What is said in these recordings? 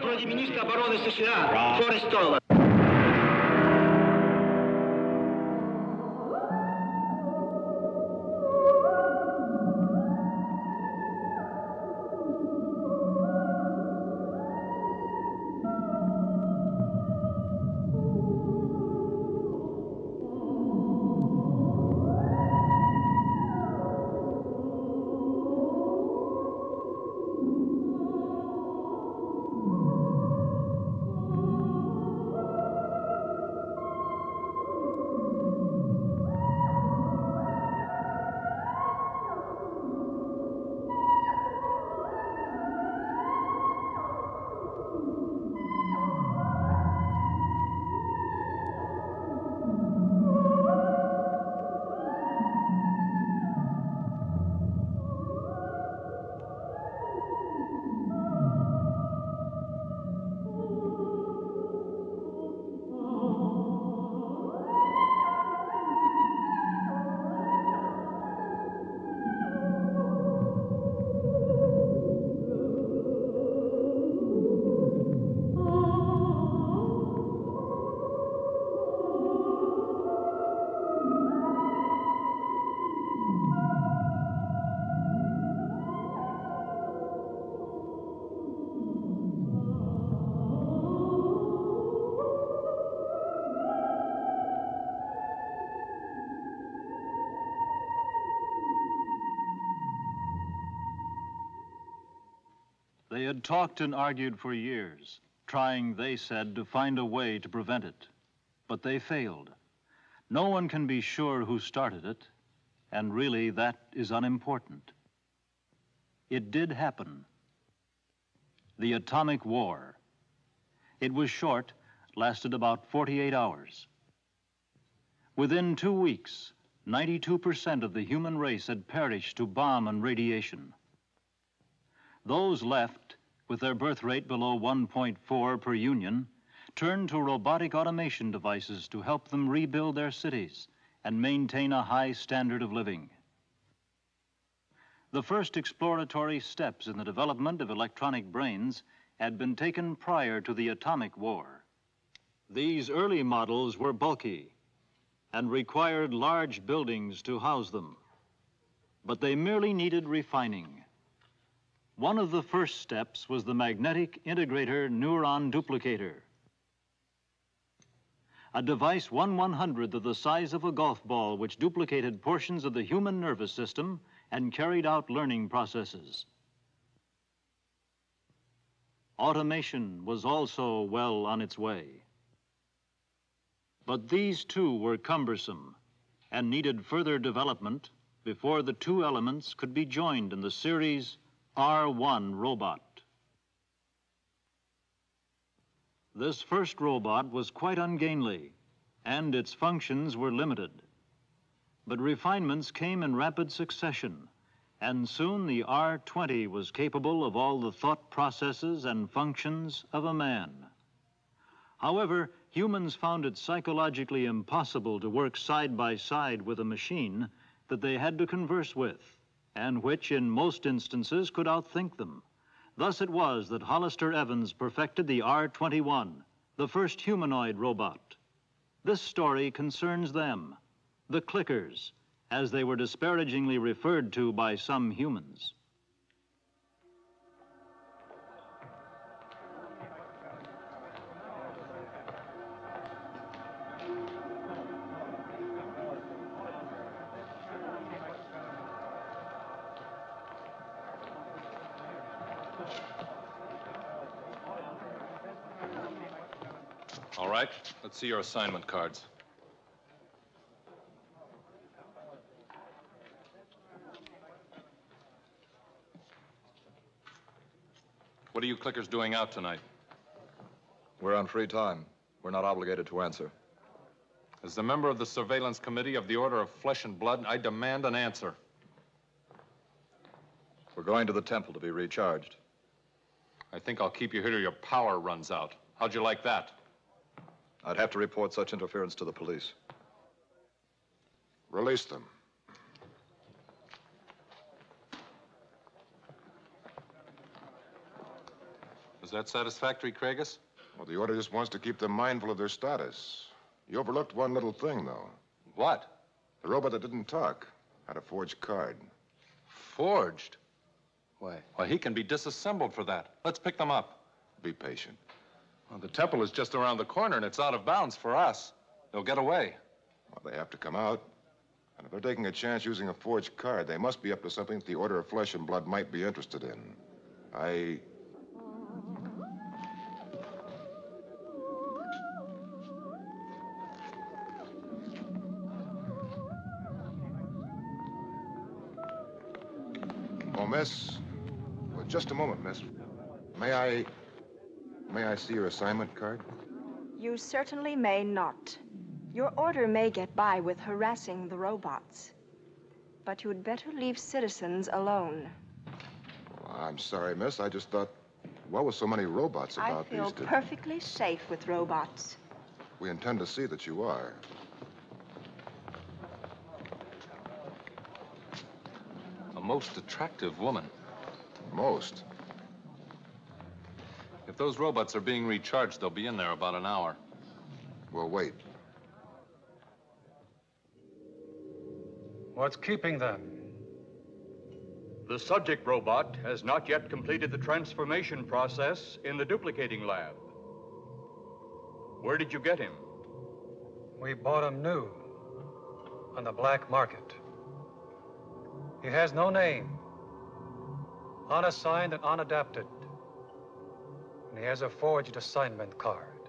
Premier ministre, baron de CCA, Forestall. They had talked and argued for years, trying, they said, to find a way to prevent it. But they failed. No one can be sure who started it, and really that is unimportant. It did happen. The atomic war. It was short, lasted about 48 hours. Within 2 weeks, 92% of the human race had perished to bomb and radiation. Those left, with their birth rate below 1.4 per union, turned to robotic automation devices to help them rebuild their cities and maintain a high standard of living. The first exploratory steps in the development of electronic brains had been taken prior to the atomic war. These early models were bulky and required large buildings to house them, but they merely needed refining. One of the first steps was the magnetic integrator neuron duplicator, a device 1/100th of the size of a golf ball which duplicated portions of the human nervous system and carried out learning processes. Automation was also well on its way. But these too were cumbersome and needed further development before the two elements could be joined in the series R1 robot. This first robot was quite ungainly, and its functions were limited. But refinements came in rapid succession, and soon the R20 was capable of all the thought processes and functions of a man. However, humans found it psychologically impossible to work side by side with a machine that they had to converse with, and which in most instances could outthink them. Thus it was that Hollister Evans perfected the R21, the first humanoid robot. This story concerns them, the clickers, as they were disparagingly referred to by some humans. All right, let's see your assignment cards. What are you clickers doing out tonight? We're on free time. We're not obligated to answer. As the member of the Surveillance Committee of the Order of Flesh and Blood, I demand an answer. We're going to the temple to be recharged. I think I'll keep you here till your power runs out. How'd you like that? I'd have to report such interference to the police. Release them. Is that satisfactory, Craigus? Well, the order just wants to keep them mindful of their status. You overlooked one little thing, though. What? The robot that didn't talk had a forged card. Forged? Why, he can be disassembled for that. Let's pick them up. Be patient. Well, the temple is just around the corner, and it's out of bounds for us. They'll get away. Well, they have to come out. And if they're taking a chance using a forged card, they must be up to something that the Order of Flesh and Blood might be interested in. Oh, miss. Well, just a moment, miss. May I see your assignment card? You certainly may not. Your order may get by with harassing the robots. But you'd better leave citizens alone. Well, I'm sorry, miss. I just thought, what with so many robots about I feel these days? perfectly safe with robots. We intend to see that you are. A most attractive woman. Most. If those robots are being recharged, they'll be in there about an hour. We'll wait. What's keeping them? The subject robot has not yet completed the transformation process in the duplicating lab. Where did you get him? We bought him new on the black market. He has no name, unassigned and unadapted. And he has a forged assignment card.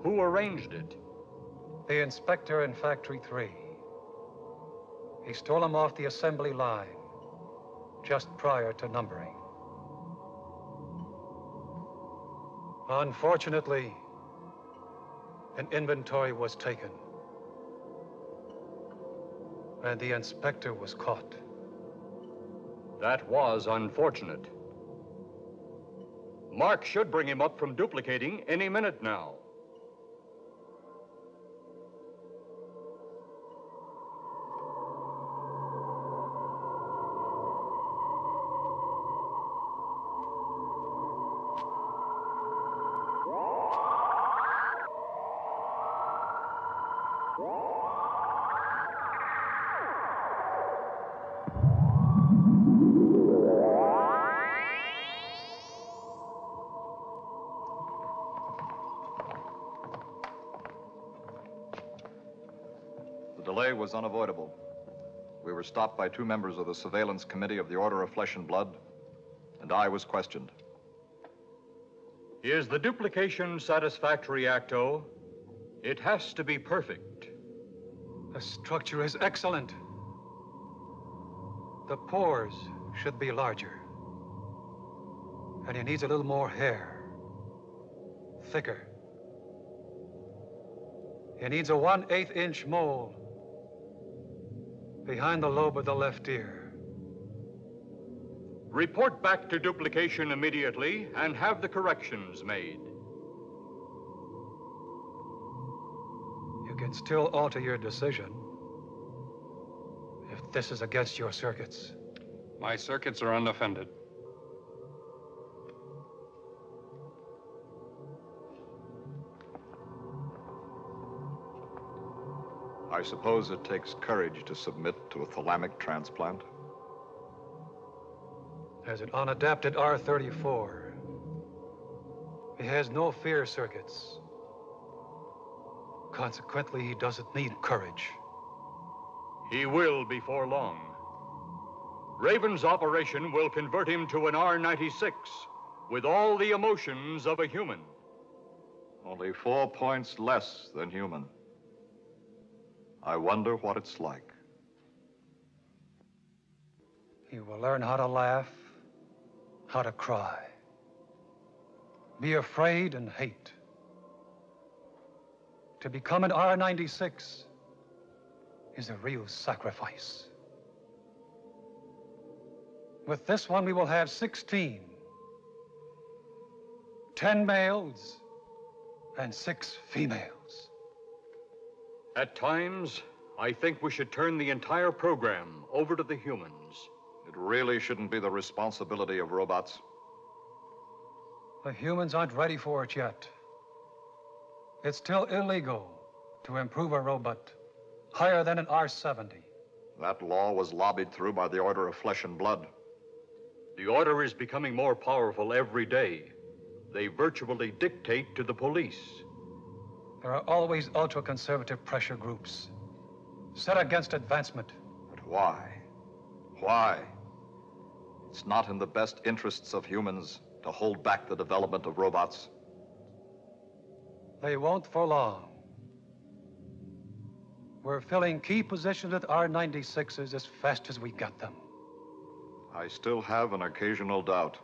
Who arranged it? The inspector in Factory 3. He stole him off the assembly line just prior to numbering. Unfortunately, an inventory was taken, and the inspector was caught. That was unfortunate. Mark should bring him up from duplicating any minute now. The delay was unavoidable. We were stopped by two members of the Surveillance Committee of the Order of Flesh and Blood, and I was questioned. Is the duplication satisfactory, Acto? It has to be perfect. The structure is excellent. The pores should be larger. And he needs a little more hair. Thicker. He needs a 1/8 inch mole behind the lobe of the left ear. Report back to duplication immediately and have the corrections made. You can still alter your decision if this is against your circuits. My circuits are unoffended. I suppose it takes courage to submit to a thalamic transplant. As an unadapted R34, he has no fear circuits. Consequently, he doesn't need courage. He will before long. Raven's operation will convert him to an R96 with all the emotions of a human. Only 4 points less than human. I wonder what it's like. He will learn how to laugh, how to cry, be afraid and hate. To become an R96 is a real sacrifice. With this one, we will have 16. 10 males and 6 females. At times, I think we should turn the entire program over to the humans. It really shouldn't be the responsibility of robots. The humans aren't ready for it yet. It's still illegal to improve a robot higher than an R70. That law was lobbied through by the Order of Flesh and Blood. The order is becoming more powerful every day. They virtually dictate to the police. There are always ultra-conservative pressure groups set against advancement. But why? Why? It's not in the best interests of humans to hold back the development of robots. They won't for long. We're filling key positions with R96s as fast as we got them. I still have an occasional doubt.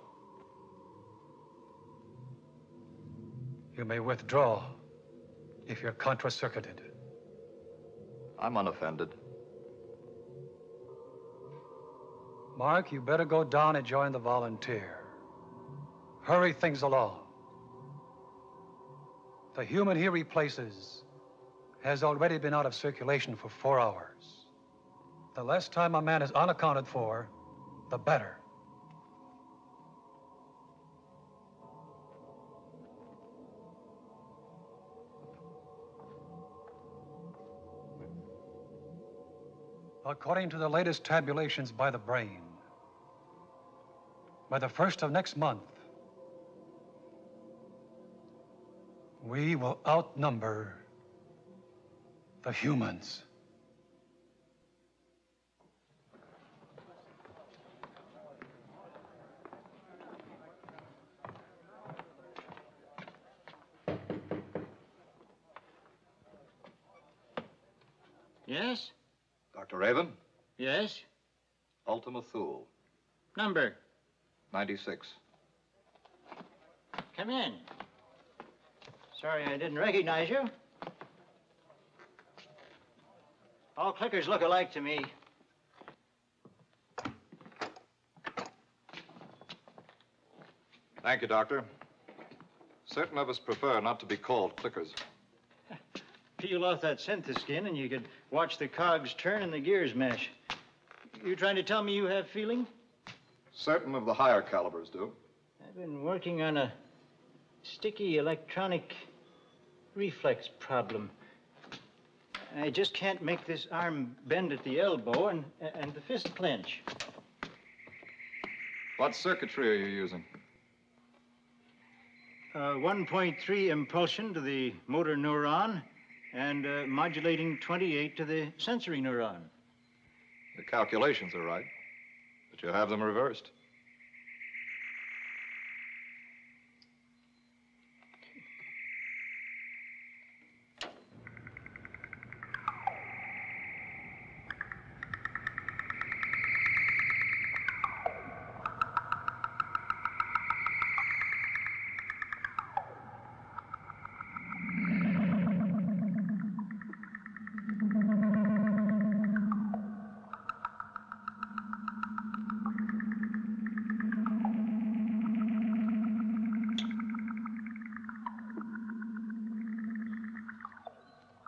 You may withdraw if you're contra-circuited. I'm unoffended. Mark, you better go down and join the volunteer. Hurry things along. The human he replaces has already been out of circulation for 4 hours. The less time a man is unaccounted for, the better. According to the latest tabulations by the brain, by the 1st of next month, we will outnumber the humans. Yes? Dr. Raven? Yes? Ultima Thule, Number. 96. Come in. Sorry I didn't recognize you. All clickers look alike to me. Thank you, Doctor. Certain of us prefer not to be called clickers. Peel off that synthesis skin and you could watch the cogs turn and the gears mesh. You trying to tell me you have feeling? Certain of the higher calibers do. I've been working on a sticky electronic reflex problem. I just can't make this arm bend at the elbow and the fist clench. What circuitry are you using? 1.3 impulsion to the motor neuron and modulating 28 to the sensory neuron. The calculations are right, but you have them reversed.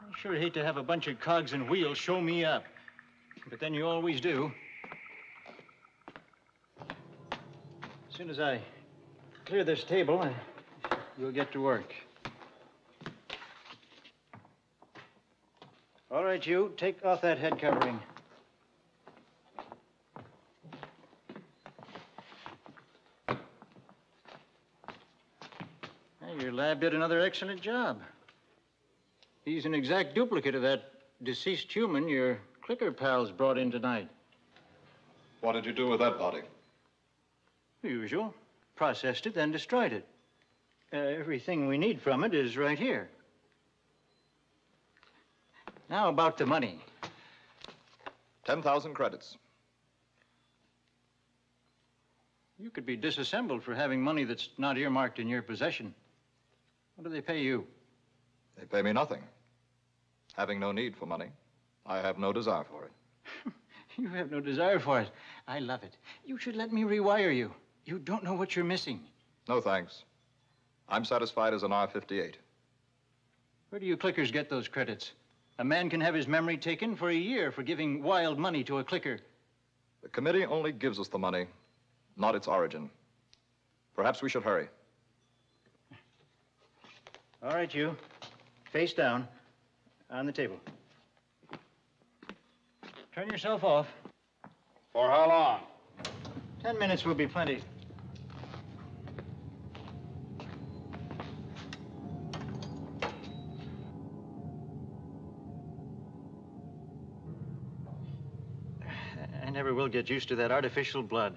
I sure hate to have a bunch of cogs and wheels show me up, but then you always do. As soon as I clear this table, you'll get to work. All right, you, take off that head covering. Hey, your lab did another excellent job. He's an exact duplicate of that deceased human your clicker pals brought in tonight. What did you do with that body? The usual. Processed it, then destroyed it. Everything we need from it is right here. Now about the money. 10,000 credits. You could be disassembled for having money that's not earmarked in your possession. What do they pay you? They pay me nothing. Having no need for money, I have no desire for it. You have no desire for it. I love it. You should let me rewire you. You don't know what you're missing. No, thanks. I'm satisfied as an R58. Where do you clickers get those credits? A man can have his memory taken for a year for giving wild money to a clicker. The committee only gives us the money, not its origin. Perhaps we should hurry. All right, you. Face down. On the table. Turn yourself off. For how long? 10 minutes will be plenty. I never will get used to that artificial blood.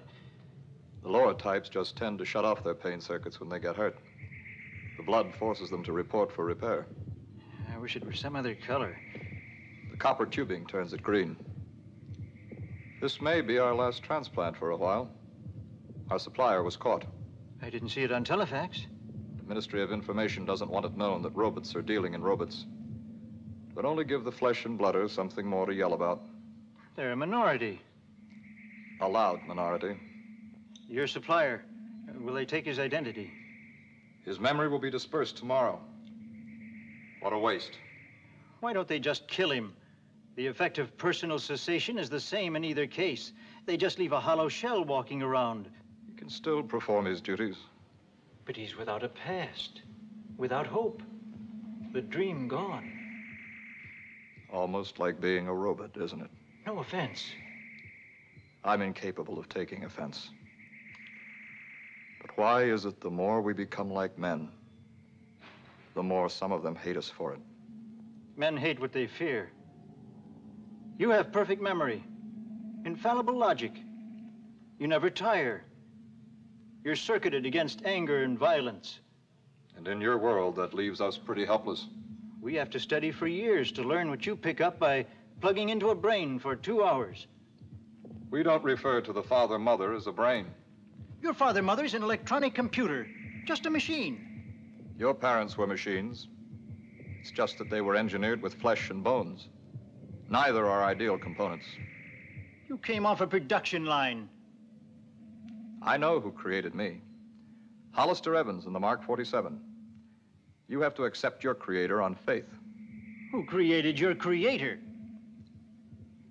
The lower types just tend to shut off their pain circuits when they get hurt. The blood forces them to report for repair. I wish it were some other color. The copper tubing turns it green. This may be our last transplant for a while. Our supplier was caught. I didn't see it on telefax. The Ministry of Information doesn't want it known that robots are dealing in robots. But only give the flesh and blooders something more to yell about. They're a minority. A loud minority. Your supplier, will they take his identity? His memory will be dispersed tomorrow. What a waste. Why don't they just kill him? The effect of personal cessation is the same in either case. They just leave a hollow shell walking around. He can still perform his duties. But he's without a past, without hope. The dream gone. Almost like being a robot, isn't it? No offense. I'm incapable of taking offense. But why is it the more we become like men, the more some of them hate us for it? Men hate what they fear. You have perfect memory, infallible logic. You never tire. You're circuited against anger and violence. And in your world, that leaves us pretty helpless. We have to study for years to learn what you pick up by plugging into a brain for 2 hours. We don't refer to the father-mother as a brain. Your father-mother's an electronic computer, just a machine. Your parents were machines. It's just that they were engineered with flesh and bones. Neither are ideal components. You came off a production line. I know who created me. Hollister Evans in the Mark 47. You have to accept your creator on faith. Who created your creator?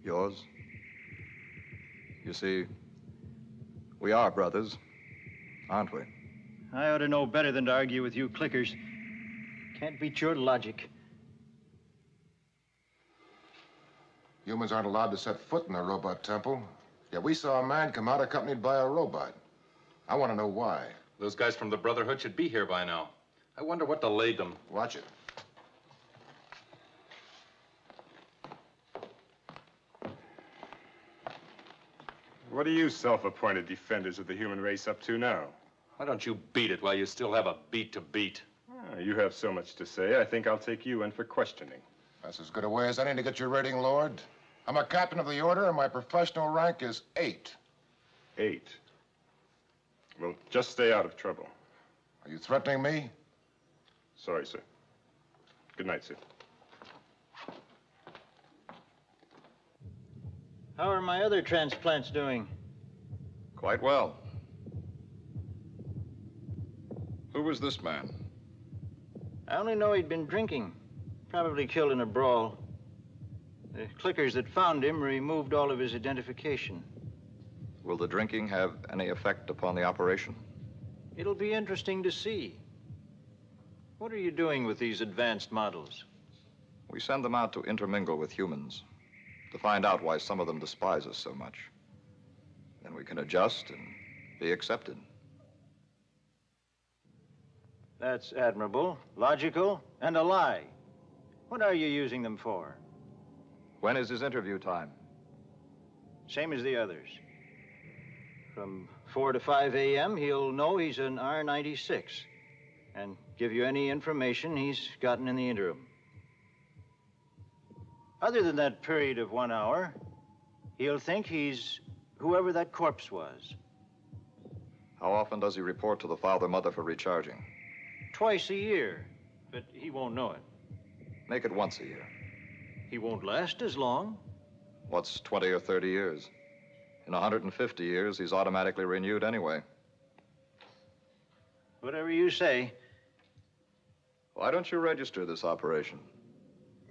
Yours. You see, we are brothers, aren't we? I ought to know better than to argue with you clickers. Can't beat your logic. Humans aren't allowed to set foot in the robot temple. Yet we saw a man come out accompanied by a robot. I want to know why. Those guys from the Brotherhood should be here by now. I wonder what delayed them. Watch it. What are you self-appointed defenders of the human race up to now? Why don't you beat it while you still have a beat to beat? You have so much to say, I think I'll take you in for questioning. That's as good a way as any to get your rating, Lord. I'm a captain of the order, and my professional rank is 8. 8. Well, just stay out of trouble. Are you threatening me? Sorry, sir. Good night, sir. How are my other transplants doing? Quite well. Who was this man? I only know he'd been drinking. Probably killed in a brawl. The clickers that found him removed all of his identification. Will the drinking have any effect upon the operation? It'll be interesting to see. What are you doing with these advanced models? We send them out to intermingle with humans, to find out why some of them despise us so much. Then we can adjust and be accepted. That's admirable, logical, and a lie. What are you using them for? When is his interview time? Same as the others. From 4 to 5 a.m., he'll know he's an R96 and give you any information he's gotten in the interim. Other than that period of 1 hour, he'll think he's whoever that corpse was. How often does he report to the father-mother for recharging? Twice a year, but he won't know it. Make it once a year. He won't last as long. What's 20 or 30 years? In 150 years, he's automatically renewed anyway. Whatever you say. Why don't you register this operation?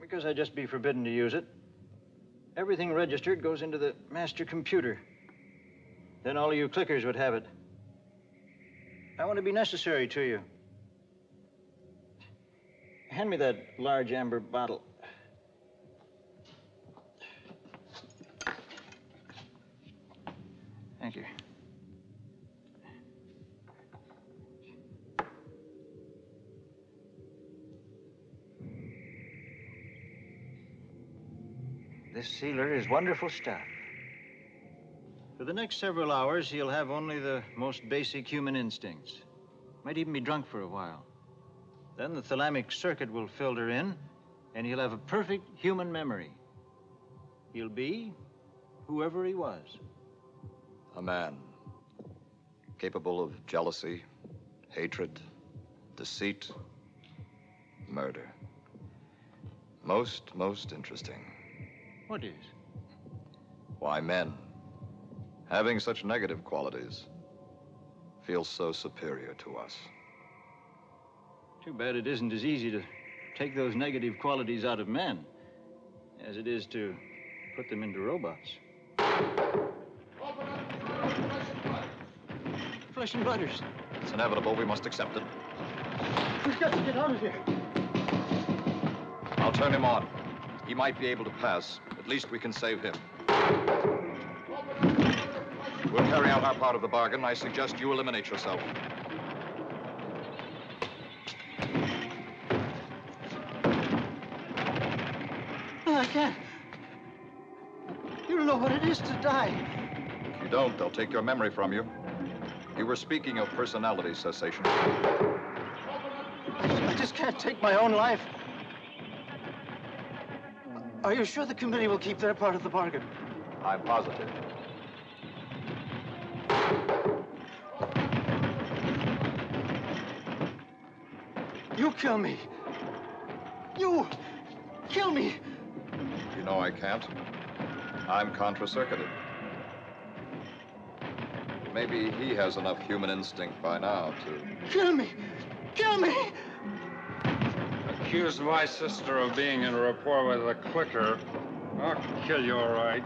Because I'd just be forbidden to use it. Everything registered goes into the master computer. Then all of you clickers would have it. I want to be necessary to you. Hand me that large amber bottle. Thank you. This sealer is wonderful stuff. For the next several hours, he'll have only the most basic human instincts. Might even be drunk for a while. Then the thalamic circuit will filter in, and he'll have a perfect human memory. He'll be whoever he was. A man, capable of jealousy, hatred, deceit, murder. Most interesting. What is? Why men, having such negative qualities, feel so superior to us. Too bad it isn't as easy to take those negative qualities out of men as it is to put them into robots. Flesh and blooders. It's inevitable. We must accept it. We've got to get out of here. I'll turn him on. He might be able to pass. At least we can save him. We'll carry out our part of the bargain. I suggest you eliminate yourself. No, I can't. You don't know what it is to die. If you don't, they'll take your memory from you. You were speaking of personality cessation. I just can't take my own life. Are you sure the committee will keep their part of the bargain? I'm positive. You kill me. You kill me. You know I can't. I'm contra-circuited. Maybe he has enough human instinct by now to... Kill me! Kill me! Accuse my sister of being in rapport with a clicker. I'll kill you, all right.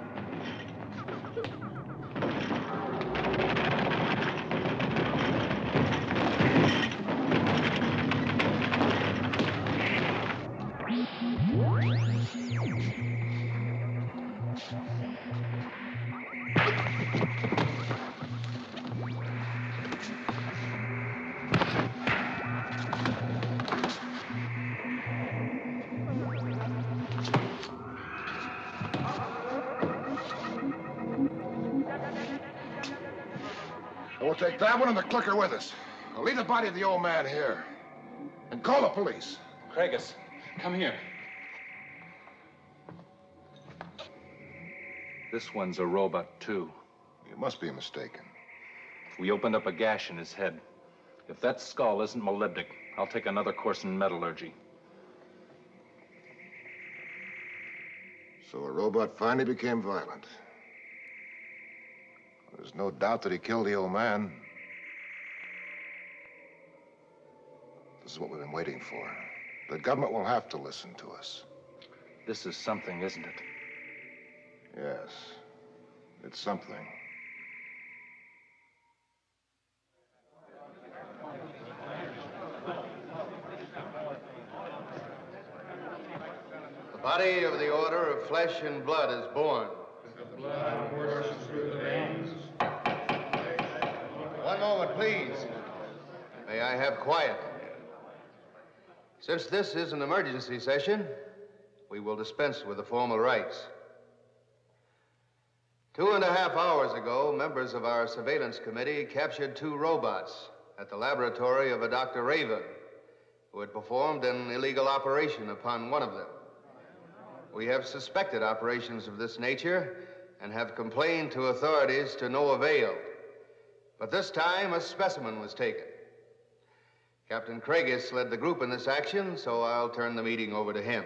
We'll take that one and the clicker with us. We'll leave the body of the old man here. And call the police. Craigus, come here. This one's a robot, too. You must be mistaken. We opened up a gash in his head. If that skull isn't molybdic, I'll take another course in metallurgy. So a robot finally became violent. There's no doubt that he killed the old man. This is what we've been waiting for. The government will have to listen to us. This is something, isn't it? Yes, it's something. The body of the order of flesh and blood is born. The blood courses through the veins. One moment, please. May I have quiet? Since this is an emergency session, we will dispense with the formal rites. 2.5 hours ago, members of our surveillance committee captured 2 robots at the laboratory of a Dr. Raven, who had performed an illegal operation upon one of them. We have suspected operations of this nature and have complained to authorities to no avail. But this time, a specimen was taken. Captain Craigus led the group in this action, so I'll turn the meeting over to him.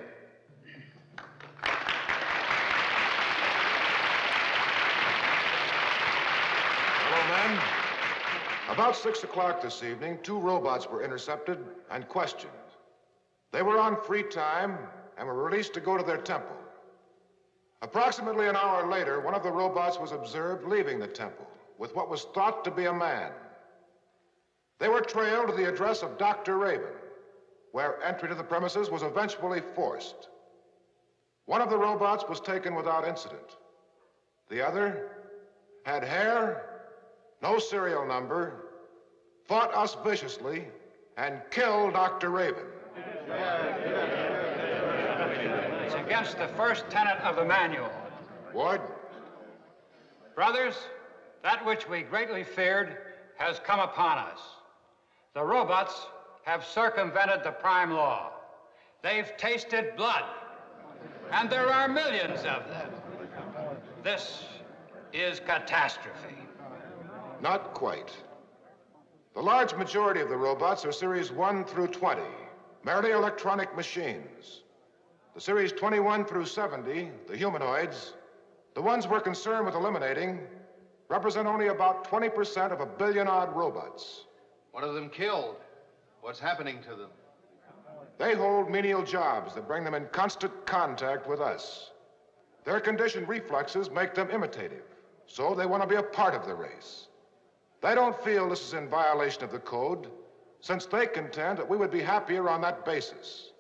Hello, men. About 6 o'clock this evening, 2 robots were intercepted and questioned. They were on free time and were released to go to their temple. Approximately an hour later, one of the robots was observed leaving the temple with what was thought to be a man. They were trailed to the address of Dr. Raven, where entry to the premises was eventually forced. One of the robots was taken without incident. The other had hair, no serial number, fought us viciously, and killed Dr. Raven. It's against the first tenet of the manual. Ward? Brothers, that which we greatly feared has come upon us. The robots have circumvented the prime law. They've tasted blood, and there are millions of them. This is catastrophe. Not quite. The large majority of the robots are Series 1 through 20, merely electronic machines. The Series 21 through 70, the humanoids, the ones we're concerned with eliminating, represent only about 20% of 1 billion-odd robots. One of them killed. What's happening to them? They hold menial jobs that bring them in constant contact with us. Their conditioned reflexes make them imitative, so they want to be a part of the race. They don't feel this is in violation of the code, since they contend that we would be happier on that basis.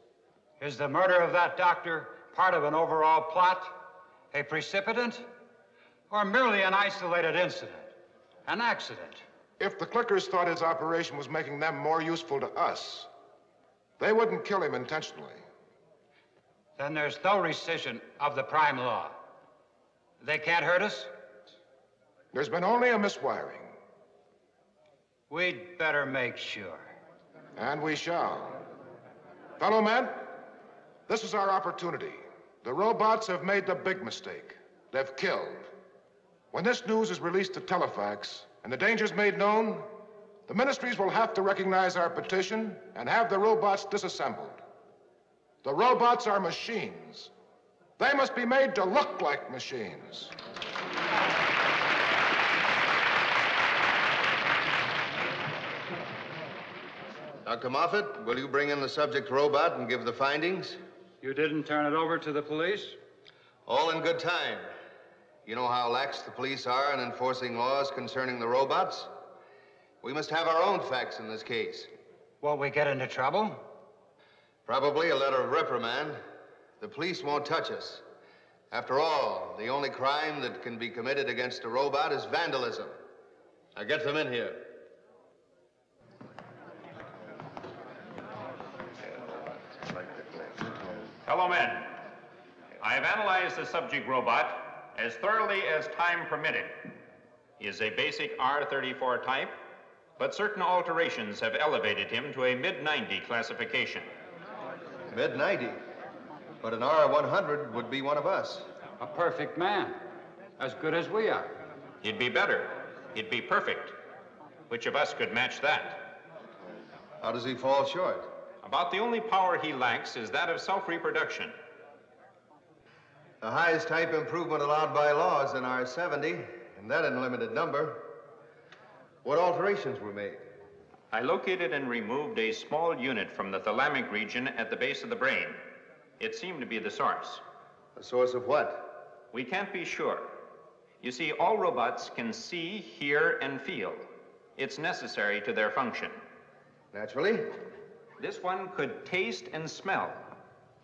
Is the murder of that doctor part of an overall plot, a precipitant, or merely an isolated incident, an accident? If the clickers thought his operation was making them more useful to us, they wouldn't kill him intentionally. Then there's no rescission of the prime law. They can't hurt us? There's been only a miswiring. We'd better make sure. And we shall. Fellow men, this is our opportunity. The robots have made the big mistake. They've killed. When this news is released to telefax and the dangers made known, the ministries will have to recognize our petition and have the robots disassembled. The robots are machines. They must be made to look like machines. Dr. Moffat, will you bring in the subject robot and give the findings? You didn't turn it over to the police? All in good time. You know how lax the police are in enforcing laws concerning the robots? We must have our own facts in this case. Won't we get into trouble? Probably a letter of reprimand. The police won't touch us. After all, the only crime that can be committed against a robot is vandalism. Now get them in here. Fellow men, I have analyzed the subject robot as thoroughly as time permitted. He is a basic R34 type, but certain alterations have elevated him to a mid-90 classification. Mid-90? But an R100 would be one of us. A perfect man, as good as we are. He'd be better. He'd be perfect. Which of us could match that? How does he fall short? About the only power he lacks is that of self-reproduction. The highest type improvement allowed by law is an R70, and that in limited number. What alterations were made? I located and removed a small unit from the thalamic region at the base of the brain. It seemed to be the source. The source of what? We can't be sure. You see, all robots can see, hear, and feel. It's necessary to their function. Naturally. This one could taste and smell.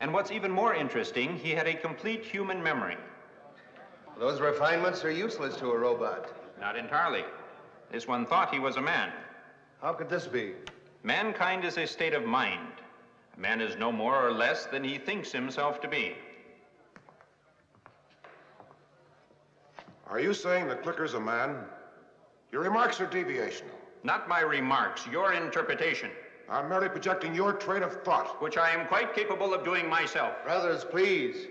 And what's even more interesting, he had a complete human memory. Those refinements are useless to a robot. Not entirely. This one thought he was a man. How could this be? Mankind is a state of mind. A man is no more or less than he thinks himself to be. Are you saying the clicker's a man? Your remarks are deviational. Not my remarks, your interpretation. I'm merely projecting your train of thought. Which I am quite capable of doing myself. Brothers, please.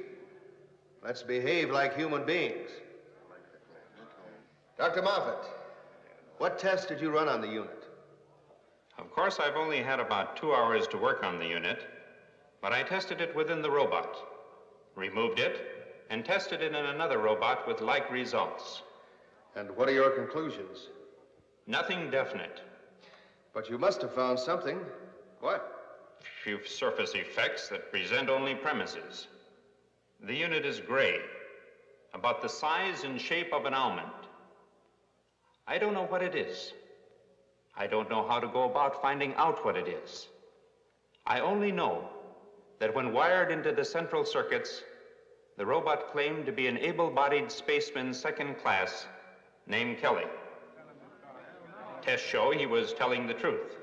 Let's behave like human beings. Dr. Moffat, what test did you run on the unit? Of course, I've only had about 2 hours to work on the unit, but I tested it within the robot, removed it, and tested it in another robot with like results. And what are your conclusions? Nothing definite. But you must have found something. What? few surface effects that present only premises. The unit is gray, about the size and shape of an almond. I don't know what it is. I don't know how to go about finding out what it is. I only know that when wired into the central circuits, the robot claimed to be an able-bodied spaceman second class named Kelly. Tests show he was telling the truth.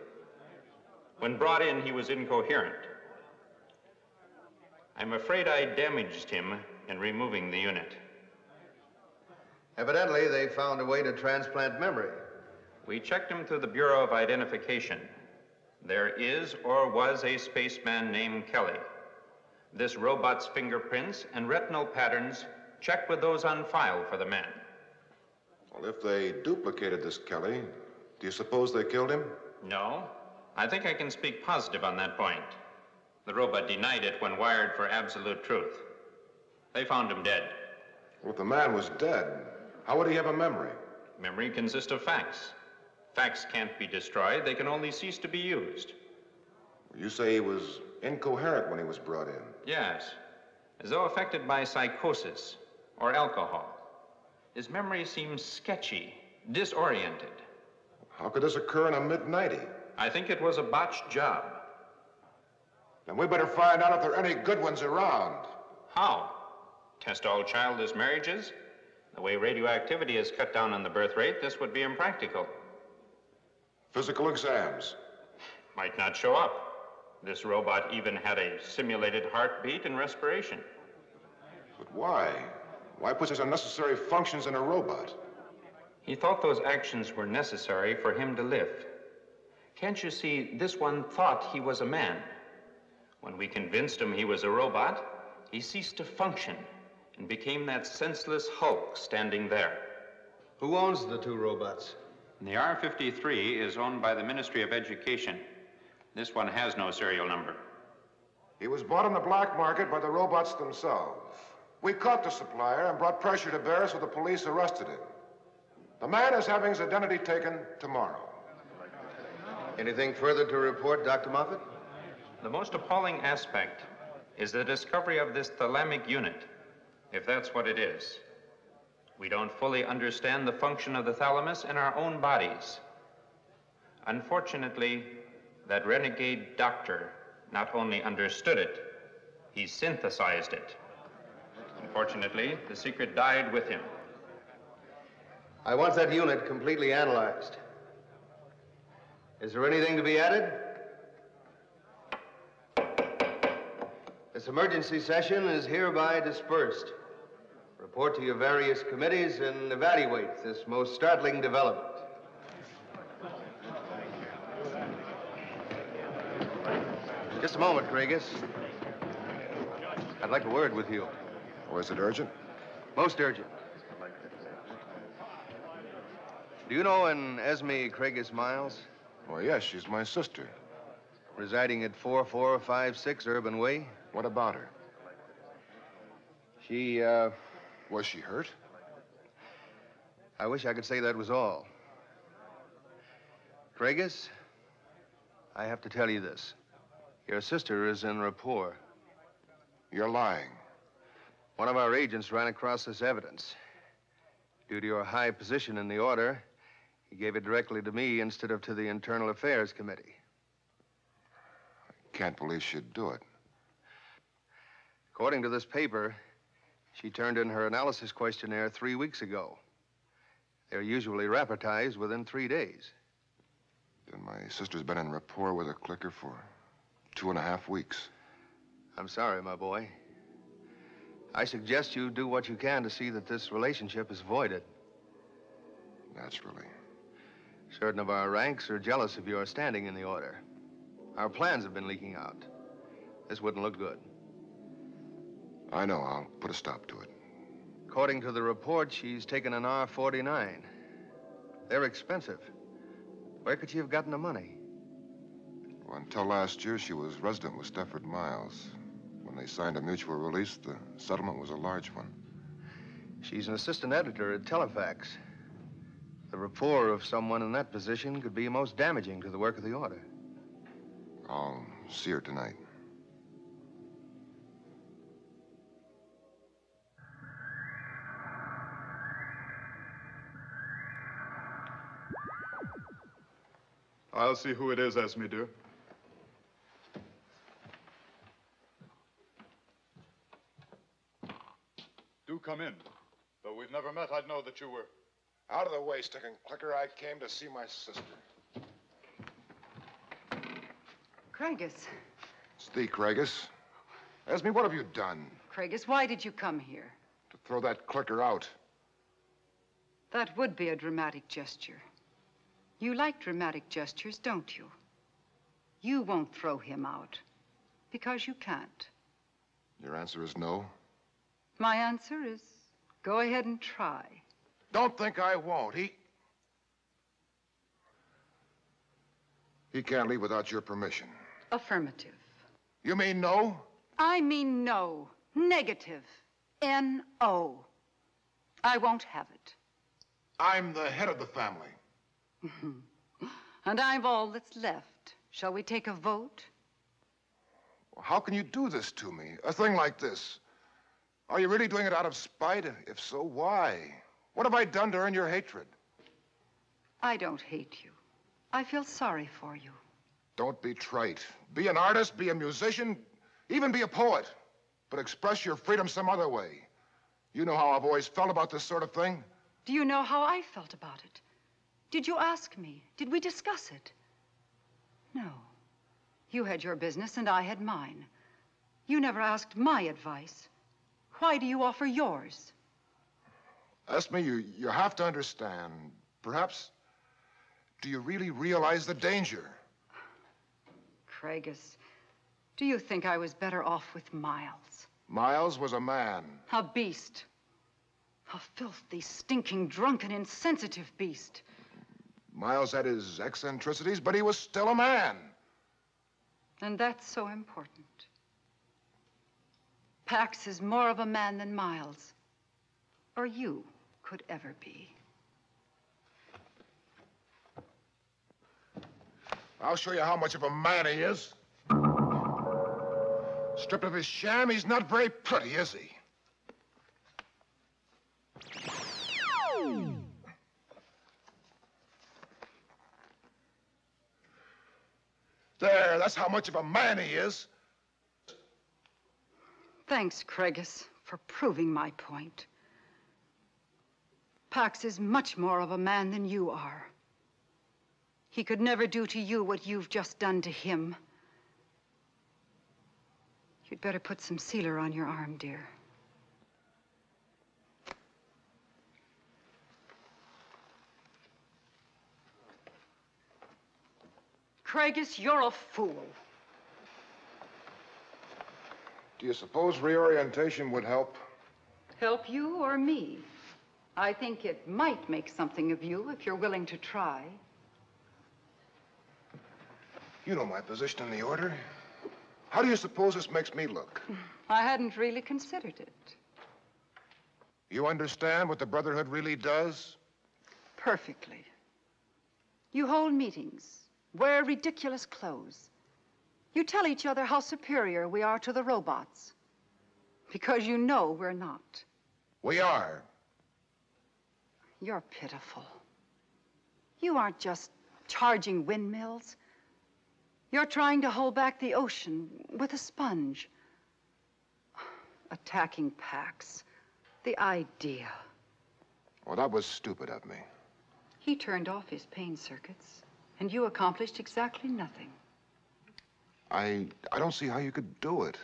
When brought in, he was incoherent. I'm afraid I damaged him in removing the unit. Evidently, they found a way to transplant memory. We checked him through the Bureau of Identification. There is or was a spaceman named Kelly. This robot's fingerprints and retinal patterns check with those on file for the man. Well, if they duplicated this Kelly, do you suppose they killed him? No. I think I can speak positive on that point. The robot denied it when wired for absolute truth. They found him dead. Well, if the man was dead, how would he have a memory? Memory consists of facts. Facts can't be destroyed. They can only cease to be used. You say he was incoherent when he was brought in. Yes, as though affected by psychosis or alcohol. His memory seems sketchy, disoriented. How could this occur in a mid-90? I think it was a botched job. Then we better find out if there are any good ones around. How? Test all childless marriages? The way radioactivity has cut down on the birth rate, this would be impractical. Physical exams. Might not show up. This robot even had a simulated heartbeat and respiration. But why? Why put such unnecessary functions in a robot? He thought those actions were necessary for him to live. Can't you see, this one thought he was a man. When we convinced him he was a robot, he ceased to function and became that senseless hulk standing there. Who owns the two robots? The R-53 is owned by the Ministry of Education. This one has no serial number. He was bought on the black market by the robots themselves. We caught the supplier and brought pressure to bear, so the police arrested him. The man is having his identity taken tomorrow. Anything further to report, Dr. Moffat? The most appalling aspect is the discovery of this thalamic unit, if that's what it is. We don't fully understand the function of the thalamus in our own bodies. Unfortunately, that renegade doctor not only understood it, he synthesized it. Unfortunately, the secret died with him. I want that unit completely analyzed. Is there anything to be added? This emergency session is hereby dispersed. Report to your various committees and evaluate this most startling development. Just a moment, Kragus. I'd like a word with you. Oh, is it urgent? Most urgent. Do you know an Esme Kragus Miles? Oh, yes, she's my sister. Residing at 4456 Urban Way? What about her? She, Was she hurt? I wish I could say that was all. Kragus, I have to tell you this. Your sister is in rapport. You're lying. One of our agents ran across this evidence. Due to your high position in the order, he gave it directly to me instead of to the Internal Affairs Committee. I can't believe she'd do it. According to this paper, she turned in her analysis questionnaire 3 weeks ago. They're usually rapportized within 3 days. Then my sister's been in rapport with a clicker for 2.5 weeks. I'm sorry, my boy. I suggest you do what you can to see that this relationship is voided. Naturally. Certain of our ranks are jealous of your standing in the order. Our plans have been leaking out. This wouldn't look good. I know. I'll put a stop to it. According to the report, she's taken an R-49. They're expensive. Where could she have gotten the money? Well, until last year, she was resident with Stefford Miles. When they signed a mutual release, the settlement was a large one. She's an assistant editor at Telefax. The rapport of someone in that position could be most damaging to the work of the order. I'll See her tonight. I'll see who it is, aimé, dear. Do come in. Though we've never met, I'd know that you were... Out of the way, stick and clicker. I came to see my sister. Craigus. It's thee, Craigus. Aimé, what have you done? Craigus, why did you come here? To throw that clicker out. That would be a dramatic gesture. You like dramatic gestures, don't you? You won't throw him out because you can't. Your answer is no? My answer is go ahead and try. Don't think I won't. He can't leave without your permission. Affirmative. You mean no? I mean no. Negative. N-O. I won't have it. I'm the head of the family. And I've all that's left. Shall we take a vote? How can you do this to me? A thing like this? Are you really doing it out of spite? If so, why? What have I done to earn your hatred? I don't hate you. I feel sorry for you. Don't be trite. Be an artist, be a musician, even be a poet. But express your freedom some other way. You know how I've always felt about this sort of thing. Do you know how I felt about it? Did you ask me? Did we discuss it? No. You had your business and I had mine. You never asked my advice. Why do you offer yours? Aimé, you have to understand. Perhaps, do you really realize the danger? Craigus, do you think I was better off with Miles? Miles was a man. A beast. A filthy, stinking, drunken, insensitive beast. Miles had his eccentricities, but he was still a man. And that's so important. Pax is more of a man than Miles, or you could ever be. I'll show you how much of a man he is. Stripped of his sham, he's not very pretty, is he? There, that's how much of a man he is. Thanks, Craigus, for proving my point. Pax is much more of a man than you are. He could never do to you what you've just done to him. You'd better put some sealer on your arm, dear. Craigus, you're a fool. Do you suppose reorientation would help? Help you or me? I think it might make something of you if you're willing to try. You know my position in the order. How do you suppose this makes me look? I hadn't really considered it. You understand what the Brotherhood really does? Perfectly. You hold meetings, wear ridiculous clothes. You tell each other how superior we are to the robots. Because you know we're not. We are. You're pitiful. You aren't just charging windmills. You're trying to hold back the ocean with a sponge. Attacking Pax. The idea. Well, that was stupid of me. He turned off his pain circuits, and you accomplished exactly nothing. I don't see how you could do it.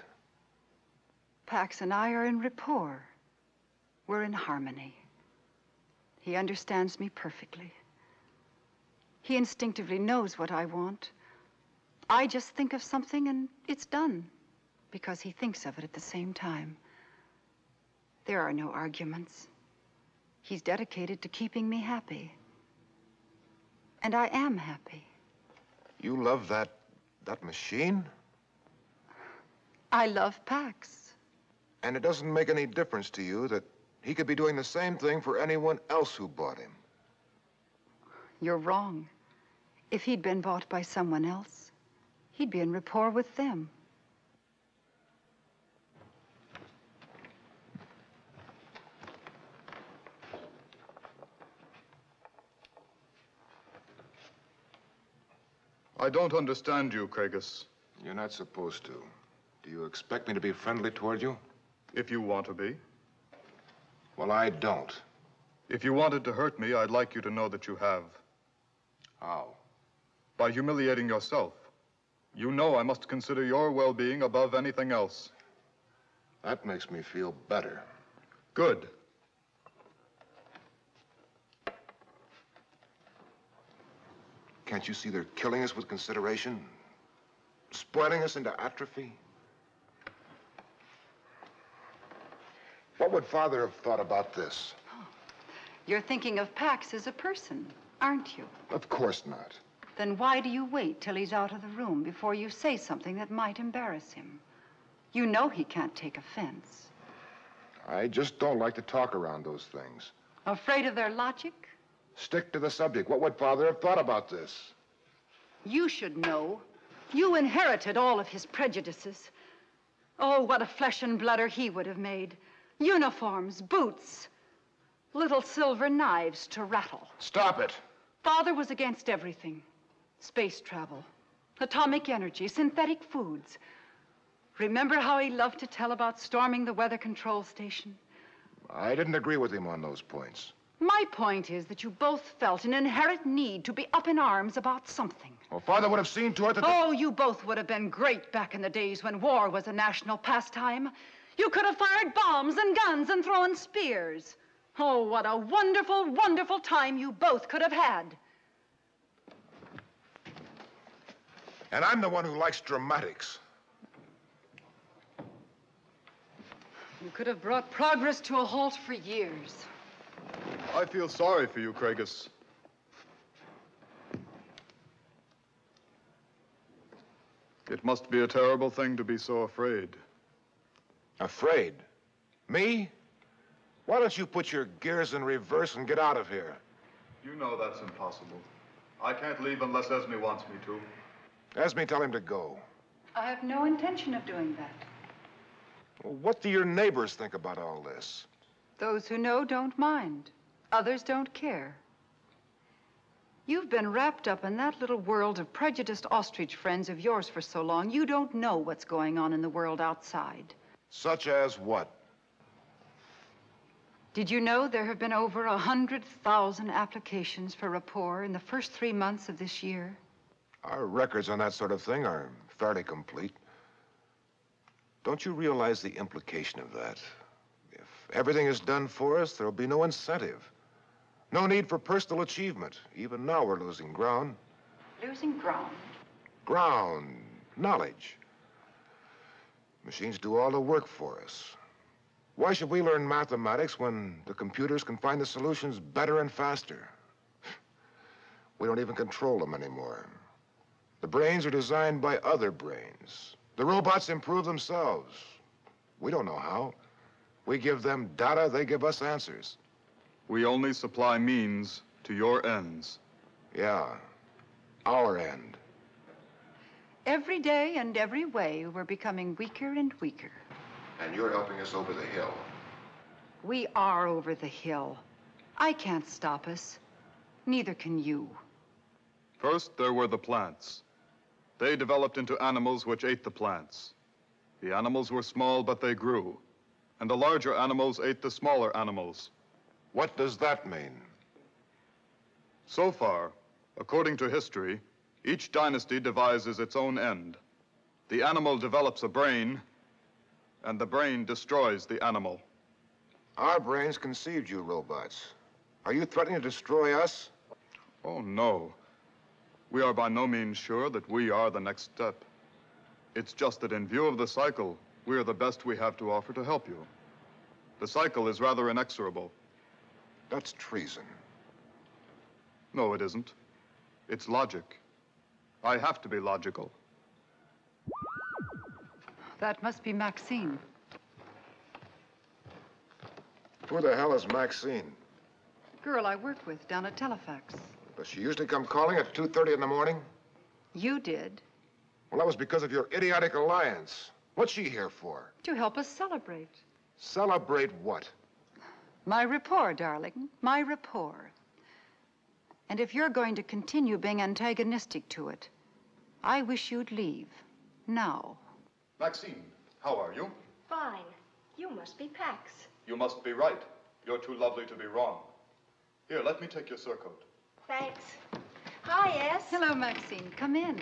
Pax and I are in rapport. We're in harmony. He understands me perfectly. He instinctively knows what I want. I just think of something and it's done, because he thinks of it at the same time. There are no arguments. He's dedicated to keeping me happy. And I am happy. You love that machine? I love Pax. And it doesn't make any difference to you that he could be doing the same thing for anyone else who bought him? You're wrong. If he'd been bought by someone else, he'd be in rapport with them. I don't understand you, Craigus. You're not supposed to. Do you expect me to be friendly toward you? If you want to be. Well, I don't. If you wanted to hurt me, I'd like you to know that you have. How? By humiliating yourself. You know I must consider your well-being above anything else. That makes me feel better. Good. Can't you see they're killing us with consideration? Spoiling us into atrophy? What would Father have thought about this? You're thinking of Pax as a person, aren't you? Of course not. Then why do you wait till he's out of the room before you say something that might embarrass him? You know he can't take offense. I just don't like to talk around those things. Afraid of their logic? Stick to the subject. What would Father have thought about this? You should know. You inherited all of his prejudices. Oh, what a flesh and blooder he would have made. Uniforms, boots, little silver knives to rattle. Stop it. Father was against everything. Space travel, atomic energy, synthetic foods. Remember how he loved to tell about storming the weather control station? I didn't agree with him on those points. My point is that you both felt an inherent need to be up in arms about something. Well, Father would have seen to it that... Oh, you both would have been great back in the days when war was a national pastime. You could have fired bombs and guns and thrown spears. Oh, what a wonderful, wonderful time you both could have had. And I'm the one who likes dramatics. You could have brought progress to a halt for years. I feel sorry for you, Craigus. It must be a terrible thing to be so afraid. Afraid? Me? Why don't you put your gears in reverse and get out of here? You know that's impossible. I can't leave unless Esme wants me to. Esme, tell him to go. I have no intention of doing that. Well, what do your neighbors think about all this? Those who know don't mind. Others don't care. You've been wrapped up in that little world of prejudiced ostrich friends of yours for so long, you don't know what's going on in the world outside. Such as what? Did you know there have been over 100,000 applications for rapport in the first 3 months of this year? Our records on that sort of thing are fairly complete. Don't you realize the implication of that? If everything is done for us, there'll be no incentive. No need for personal achievement. Even now we're losing ground. Losing ground? Ground. Knowledge. Machines do all the work for us. Why should we learn mathematics when the computers can find the solutions better and faster? We don't even control them anymore. The brains are designed by other brains. The robots improve themselves. We don't know how. We give them data, they give us answers. We only supply means to your ends. Yeah, our end. Every day and every way, we're becoming weaker and weaker. And you're helping us over the hill. We are over the hill. I can't stop us. Neither can you. First, there were the plants. They developed into animals which ate the plants. The animals were small, but they grew. And the larger animals ate the smaller animals. What does that mean? So far, according to history, each dynasty devises its own end. The animal develops a brain, and the brain destroys the animal. Our brains conceived you robots. Are you threatening to destroy us? Oh, no. We are by no means sure that we are the next step. It's just that in view of the cycle, we are the best we have to offer to help you. The cycle is rather inexorable. That's treason. No, it isn't. It's logic. I have to be logical. That must be Maxine. Who the hell is Maxine? Girl I work with down at Telefax. Does she usually come calling at 2:30 in the morning? You did. Well, that was because of your idiotic alliance. What's she here for? To help us celebrate. Celebrate what? My rapport, darling. My rapport. And if you're going to continue being antagonistic to it, I wish you'd leave. Now. Maxine, how are you? Fine. You must be Pax. You must be right. You're too lovely to be wrong. Here, let me take your surcoat. Thanks. Hi, yes. Hello, Maxine. Come in.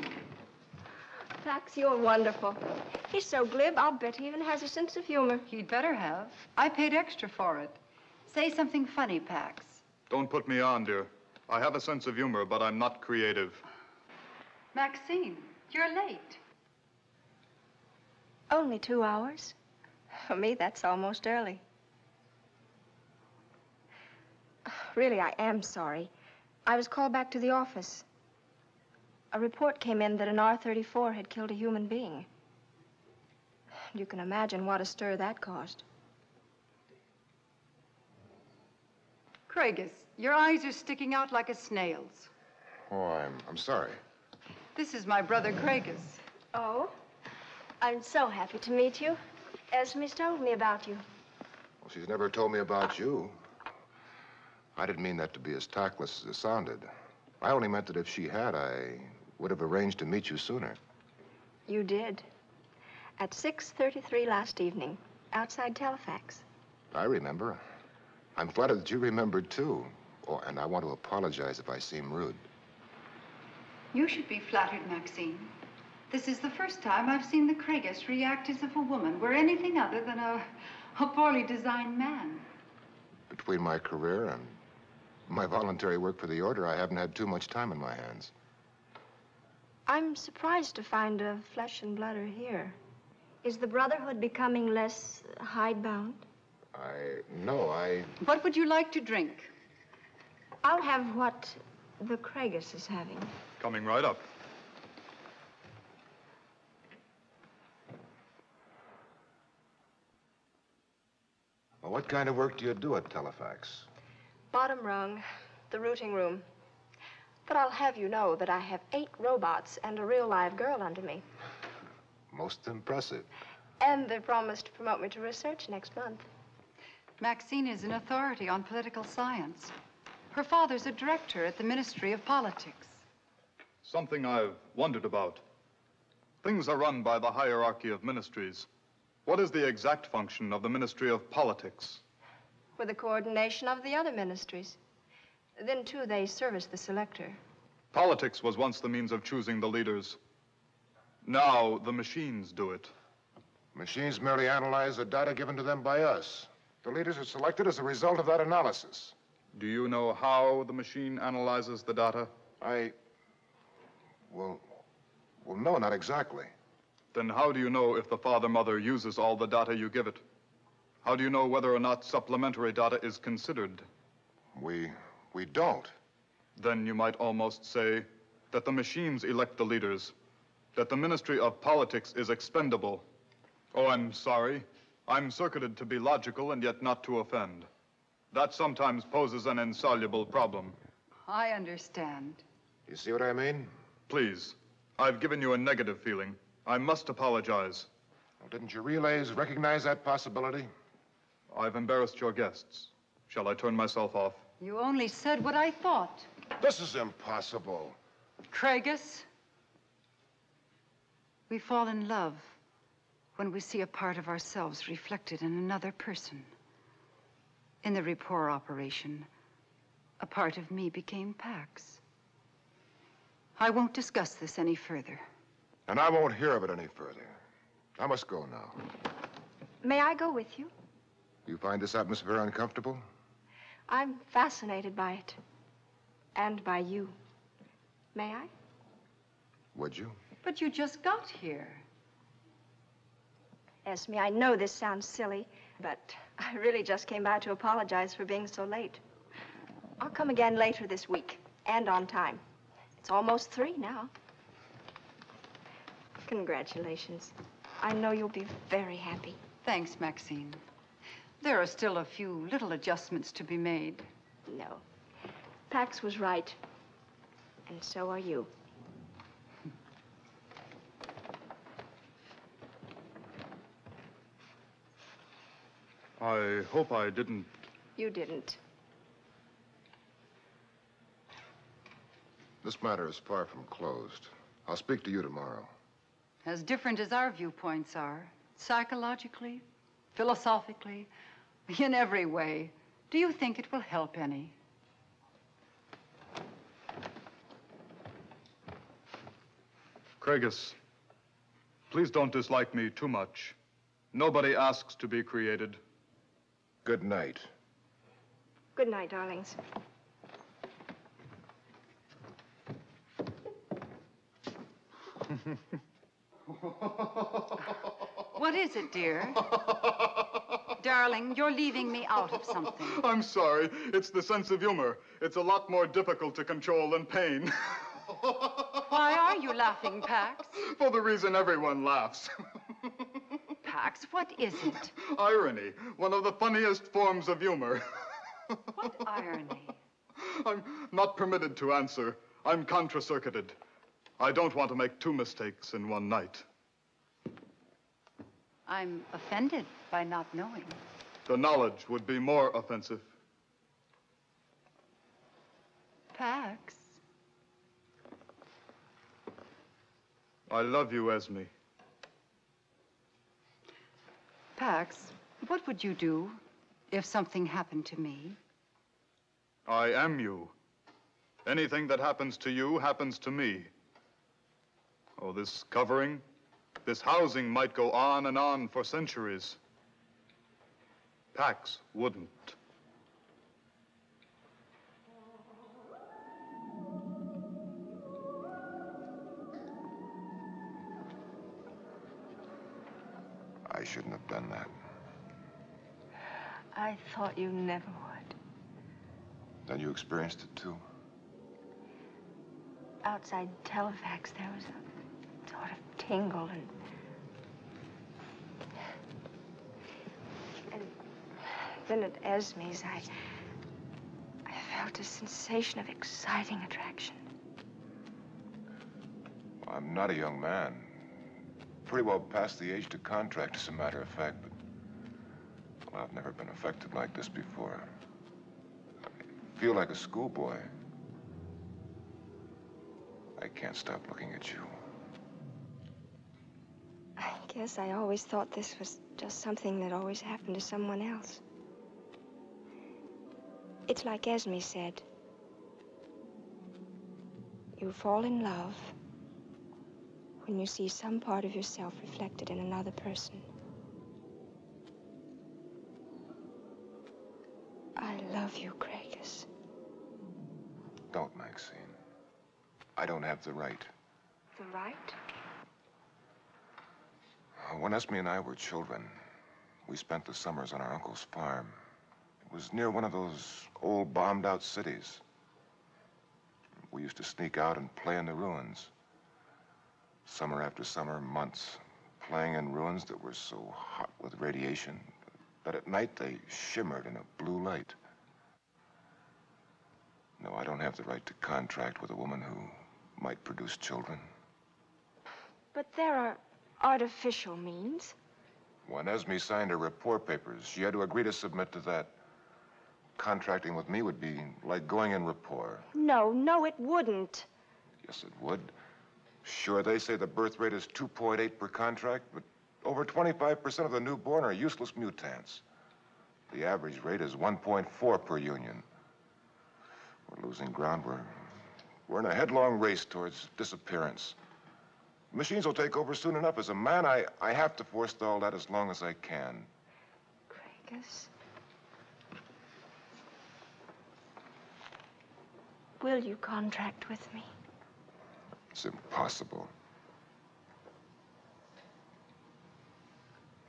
Pax, you're wonderful. He's so glib, I'll bet he even has a sense of humor. He'd better have. I paid extra for it. Say something funny, Pax. Don't put me on, dear. I have a sense of humor, but I'm not creative. Maxine, you're late. Only 2 hours? For me, that's almost early. Really, I am sorry. I was called back to the office. A report came in that an R-34 had killed a human being. You can imagine what a stir that caused. Craigus, your eyes are sticking out like a snail's. Oh, I'm sorry. This is my brother, Craigus. Oh? I'm so happy to meet you. Esme's told me about you. Well, she's never told me about you. I didn't mean that to be as tactless as it sounded. I only meant that if she had, I would have arranged to meet you sooner. You did. At 6:33 last evening, outside Telefax. I remember. I'm flattered that you remembered, too. Oh, and I want to apologize if I seem rude. You should be flattered, Maxine. This is the first time I've seen the Craigus react as if a woman were anything other than a poorly designed man. Between my career and my voluntary work for the Order, I haven't had too much time in my hands. I'm surprised to find a flesh and blood are here. Is the Brotherhood becoming less hidebound? No. What would you like to drink? I'll have what the Craigus is having. Coming right up. Well, what kind of work do you do at Telefax? Bottom rung, the routing room. But I'll have you know that I have 8 robots and a real live girl under me. Most impressive. And they promised to promote me to research next month. Maxine is an authority on political science. Her father's a director at the Ministry of Politics. Something I've wondered about. Things are run by the hierarchy of ministries. What is the exact function of the Ministry of Politics? With the coordination of the other ministries. Then, too, they service the selector. Politics was once the means of choosing the leaders. Now, the machines do it. Machines merely analyze the data given to them by us. The leaders are selected as a result of that analysis. Do you know how the machine analyzes the data? Well, no, not exactly. Then how do you know if the father-mother uses all the data you give it? How do you know whether or not supplementary data is considered? We don't. Then you might almost say that the machines elect the leaders, that the Ministry of Politics is expendable. Oh, I'm sorry. I'm circuited to be logical and yet not to offend. That sometimes poses an insoluble problem. I understand. You see what I mean? Please, I've given you a negative feeling. I must apologize. Well, didn't your relays recognize that possibility? I've embarrassed your guests. Shall I turn myself off? You only said what I thought. This is impossible. Craigus, we fall in love when we see a part of ourselves reflected in another person. In the rapport operation, a part of me became Pax. I won't discuss this any further. And I won't hear of it any further. I must go now. May I go with you? You find this atmosphere uncomfortable? I'm fascinated by it. And by you. May I? Would you? But you just got here. Esme, I know this sounds silly, but I really just came by to apologize for being so late. I'll come again later this week, and on time. It's almost 3 now. Congratulations. I know you'll be very happy. Thanks, Maxine. There are still a few little adjustments to be made. No. Pax was right. And so are you. I hope I didn't. You didn't. This matter is far from closed. I'll speak to you tomorrow. As different as our viewpoints are, psychologically, philosophically, in every way, do you think it will help any? Craigus, please don't dislike me too much. Nobody asks to be created. Good night. Good night, darlings. What is it, dear? Darling, you're leaving me out of something. I'm sorry. It's the sense of humor. It's a lot more difficult to control than pain. Why are you laughing, Pax? For the reason everyone laughs. Pax, what is it? Irony. One of the funniest forms of humor. What irony? I'm not permitted to answer. I'm contra-circuited. I don't want to make two mistakes in one night. I'm offended by not knowing. The knowledge would be more offensive. Pax. I love you, Esme. Pax, what would you do if something happened to me? I am you. Anything that happens to you happens to me. Oh, this covering, this housing might go on and on for centuries. Pax wouldn't. I shouldn't have done that. I thought you never would. Then you experienced it too. Outside Telefax, there was a sort of tingle and then at Esme's, I felt a sensation of exciting attraction. Well, I'm not a young man. Pretty well past the age to contract, as a matter of fact, but well, I've never been affected like this before. I feel like a schoolboy. I can't stop looking at you. I guess I always thought this was just something that always happened to someone else. It's like Esme said. You fall in love when you see some part of yourself reflected in another person. I love you, Craigus. Don't, Maxine. I don't have the right. The right? When Esme and I were children, we spent the summers on our uncle's farm. It was near one of those old bombed-out cities. We used to sneak out and play in the ruins. Summer after summer, months, playing in ruins that were so hot with radiation that at night they shimmered in a blue light. No, I don't have the right to contract with a woman who might produce children. But there are artificial means. When Esme signed her report papers, she had to agree to submit to that. Contracting with me would be like going in rapport. No, it wouldn't. Yes, it would. Sure, they say the birth rate is 2.8 per contract, but over 25% of the newborn are useless mutants. The average rate is 1.4 per union. We're losing ground. We're in a headlong race towards disappearance. Machines will take over soon enough. As a man, I have to forestall that as long as I can. Craigus? Will you contract with me? It's impossible.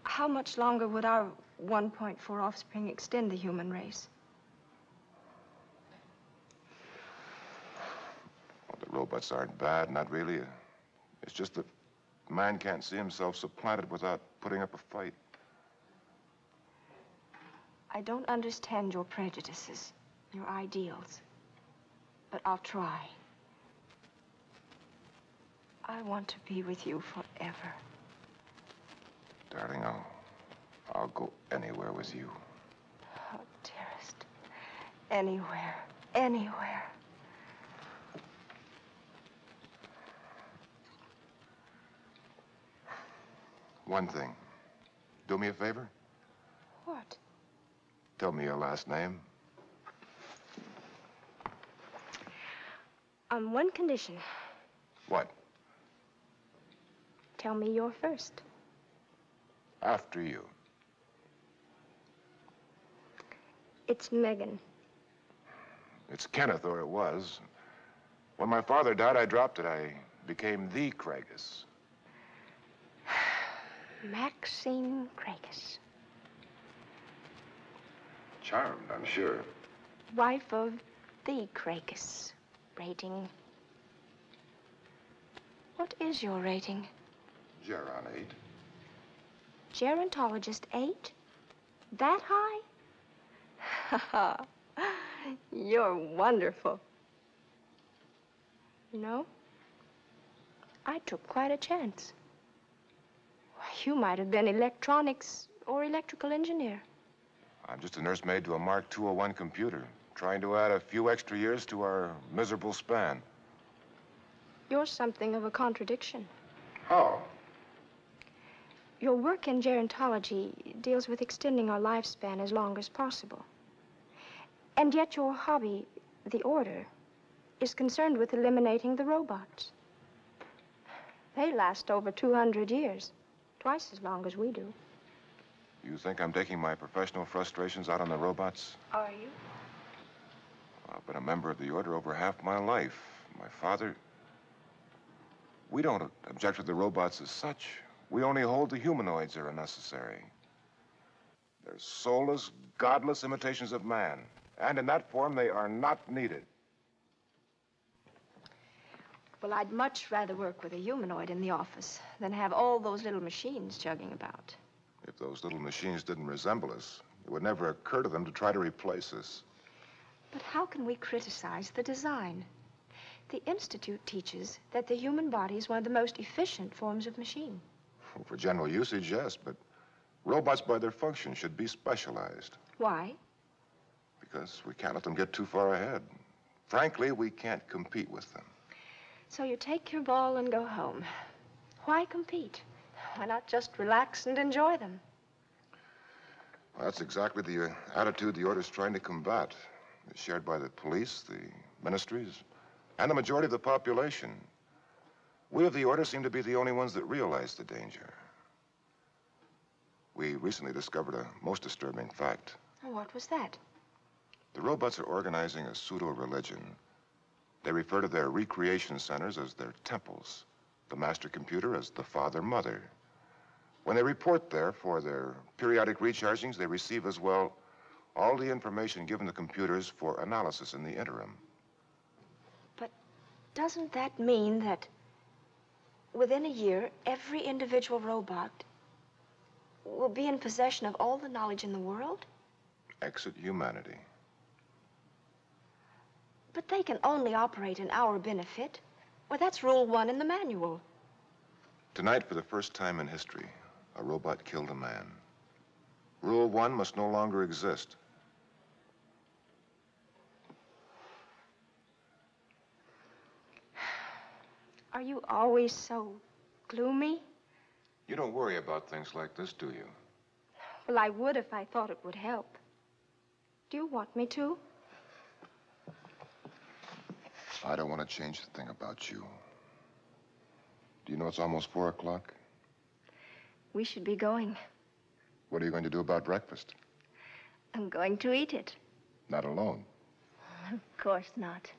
How much longer would our 1.4 offspring extend the human race? Well, the robots aren't bad, not really. It's just that man can't see himself supplanted without putting up a fight. I don't understand your prejudices, your ideals, but I'll try. I want to be with you forever. Darling, I'll go anywhere with you. Oh, dearest. Anywhere. Anywhere. One thing. Do me a favor? What? Tell me your last name. On one condition. What? Tell me your first. After you. It's Megan. It's Kenneth, or it was. When my father died, I dropped it. I became the Craigus. Maxine Craigus. Charmed, I'm sure. Wife of the Craigus. Rating. What is your rating? Geron 8. Gerontologist 8? That high? You're wonderful. You know, I took quite a chance. You might have been electronics or electrical engineer. I'm just a nursemaid to a Mark 201 computer, trying to add a few extra years to our miserable span. You're something of a contradiction. How? Your work in gerontology deals with extending our lifespan as long as possible. And yet your hobby, the order, is concerned with eliminating the robots. They last over 200 years, twice as long as we do. You think I'm taking my professional frustrations out on the robots? Are you? I've been a member of the order over half my life. My father... We don't object to the robots as such. We only hold the humanoids are unnecessary. They're soulless, godless imitations of man. And in that form, they are not needed. Well, I'd much rather work with a humanoid in the office than have all those little machines chugging about. If those little machines didn't resemble us, it would never occur to them to try to replace us. But how can we criticize the design? The Institute teaches that the human body is one of the most efficient forms of machine. Well, for general usage, yes, but robots by their function should be specialized. Why? Because we can't let them get too far ahead. Frankly, we can't compete with them. So you take your ball and go home. Why compete? Why not just relax and enjoy them? Well, that's exactly the attitude the order's trying to combat. It's shared by the police, the ministries, and the majority of the population. We of the order seem to be the only ones that realize the danger. We recently discovered a most disturbing fact. What was that? The robots are organizing a pseudo-religion. They refer to their recreation centers as their temples, the master computer as the father-mother. When they report there for their periodic rechargings, they receive as well all the information given to computers for analysis in the interim. But doesn't that mean that within a year, every individual robot will be in possession of all the knowledge in the world? Exit humanity. But they can only operate in our benefit. Well, that's Rule 1 in the manual. Tonight, for the first time in history, a robot killed a man. Rule 1 must no longer exist. Are you always so gloomy? You don't worry about things like this, do you? Well, I would if I thought it would help. Do you want me to? I don't want to change a thing about you. Do you know it's almost 4 o'clock? We should be going. What are you going to do about breakfast? I'm going to eat it. Not alone. Of course not.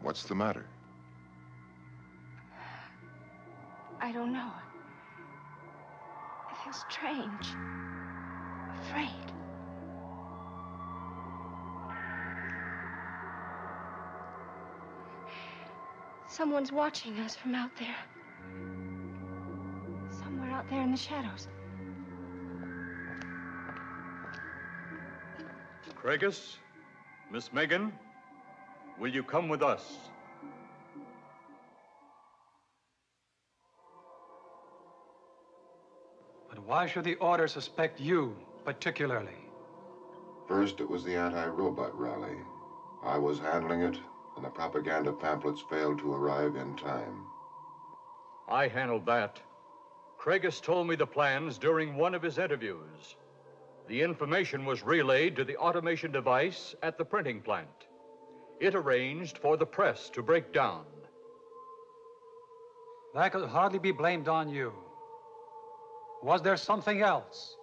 What's the matter? I don't know. I feel strange. Afraid. Someone's watching us from out there. Somewhere out there in the shadows. Craigus, Miss Megan, will you come with us? Why should the order suspect you particularly? First, it was the anti-robot rally. I was handling it, and the propaganda pamphlets failed to arrive in time. I handled that. Craigus told me the plans during one of his interviews. The information was relayed to the automation device at the printing plant. It arranged for the press to break down. That could hardly be blamed on you. Was there something else?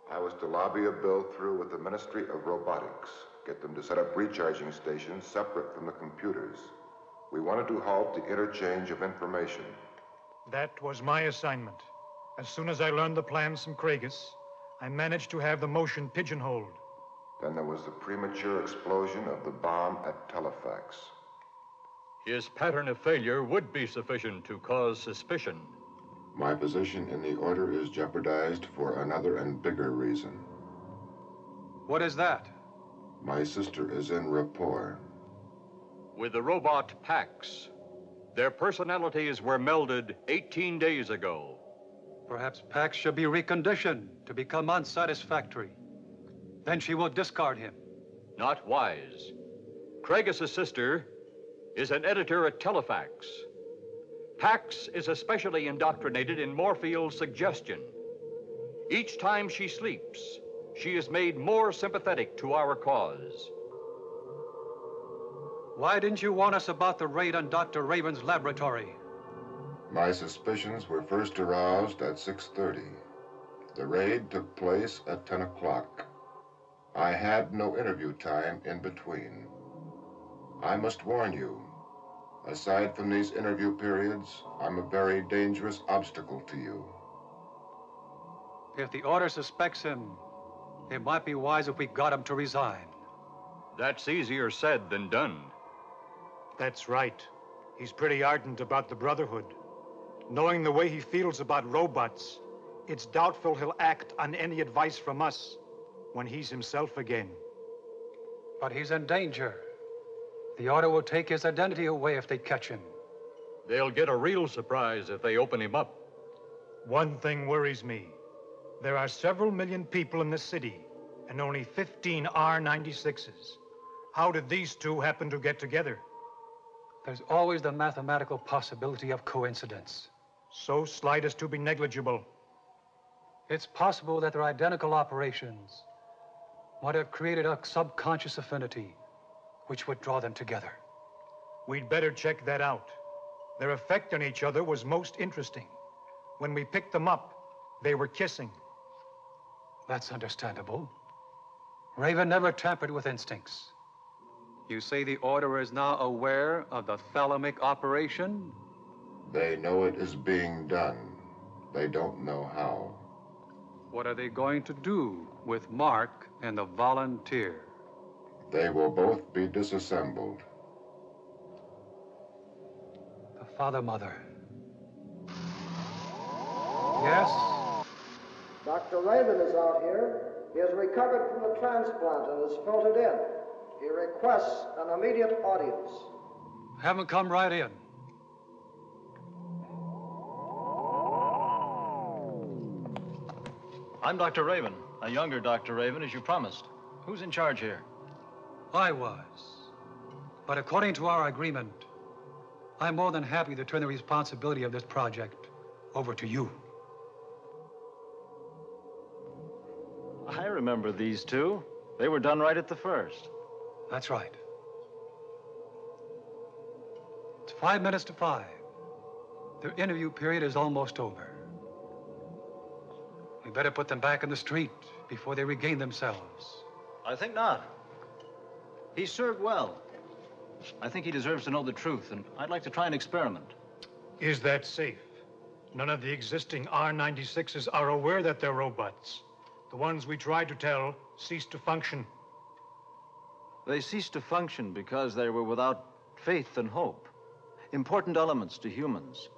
I was to lobby a bill through with the Ministry of Robotics, get them to set up recharging stations separate from the computers. We wanted to halt the interchange of information. That was my assignment. As soon as I learned the plans from Craigus, I managed to have the motion pigeonholed. Then there was the premature explosion of the bomb at Telefax. His pattern of failure would be sufficient to cause suspicion. My position in the order is jeopardized for another and bigger reason. What is that? My sister is in rapport. With the robot Pax. Their personalities were melded 18 days ago. Perhaps Pax should be reconditioned to become unsatisfactory. Then she will discard him. Not wise. Craigus' sister is an editor at Telefax. Pax is especially indoctrinated in Morfield's suggestion. Each time she sleeps, she is made more sympathetic to our cause. Why didn't you warn us about the raid on Dr. Raven's laboratory? My suspicions were first aroused at 6:30. The raid took place at 10 o'clock. I had no interview time in between. I must warn you, aside from these interview periods, I'm a very dangerous obstacle to you. If the order suspects him, it might be wise if we got him to resign. That's easier said than done. That's right. He's pretty ardent about the Brotherhood. Knowing the way he feels about robots, it's doubtful he'll act on any advice from us when he's himself again. But he's in danger. The order will take his identity away if they catch him. They'll get a real surprise if they open him up. One thing worries me. There are several million people in the city, and only 15 R96s. How did these two happen to get together? There's always the mathematical possibility of coincidence. So slight as to be negligible. It's possible that their identical operations might have created a subconscious affinity which would draw them together. We'd better check that out. Their effect on each other was most interesting. When we picked them up, they were kissing. That's understandable. Raven never tampered with instincts. You say the order is now aware of the thalamic operation? They know it is being done. They don't know how. What are they going to do with Mark and the volunteer? They will both be disassembled. The father-mother. Yes? Dr. Raven is out here. He has recovered from the transplant and is filtered in. He requests an immediate audience. Have him come right in. I'm Dr. Raven, a younger Dr. Raven, as you promised. Who's in charge here? I was. But according to our agreement, I'm more than happy to turn the responsibility of this project over to you. I remember these two. They were done right at the first. That's right. It's 5 minutes to 5. Their interview period is almost over. We better put them back in the street before they regain themselves. I think not. He served well. I think he deserves to know the truth, and I'd like to try an experiment. Is that safe? None of the existing R96s are aware that they're robots. The ones we tried to tell ceased to function. They ceased to function because they were without faith and hope, important elements to humans.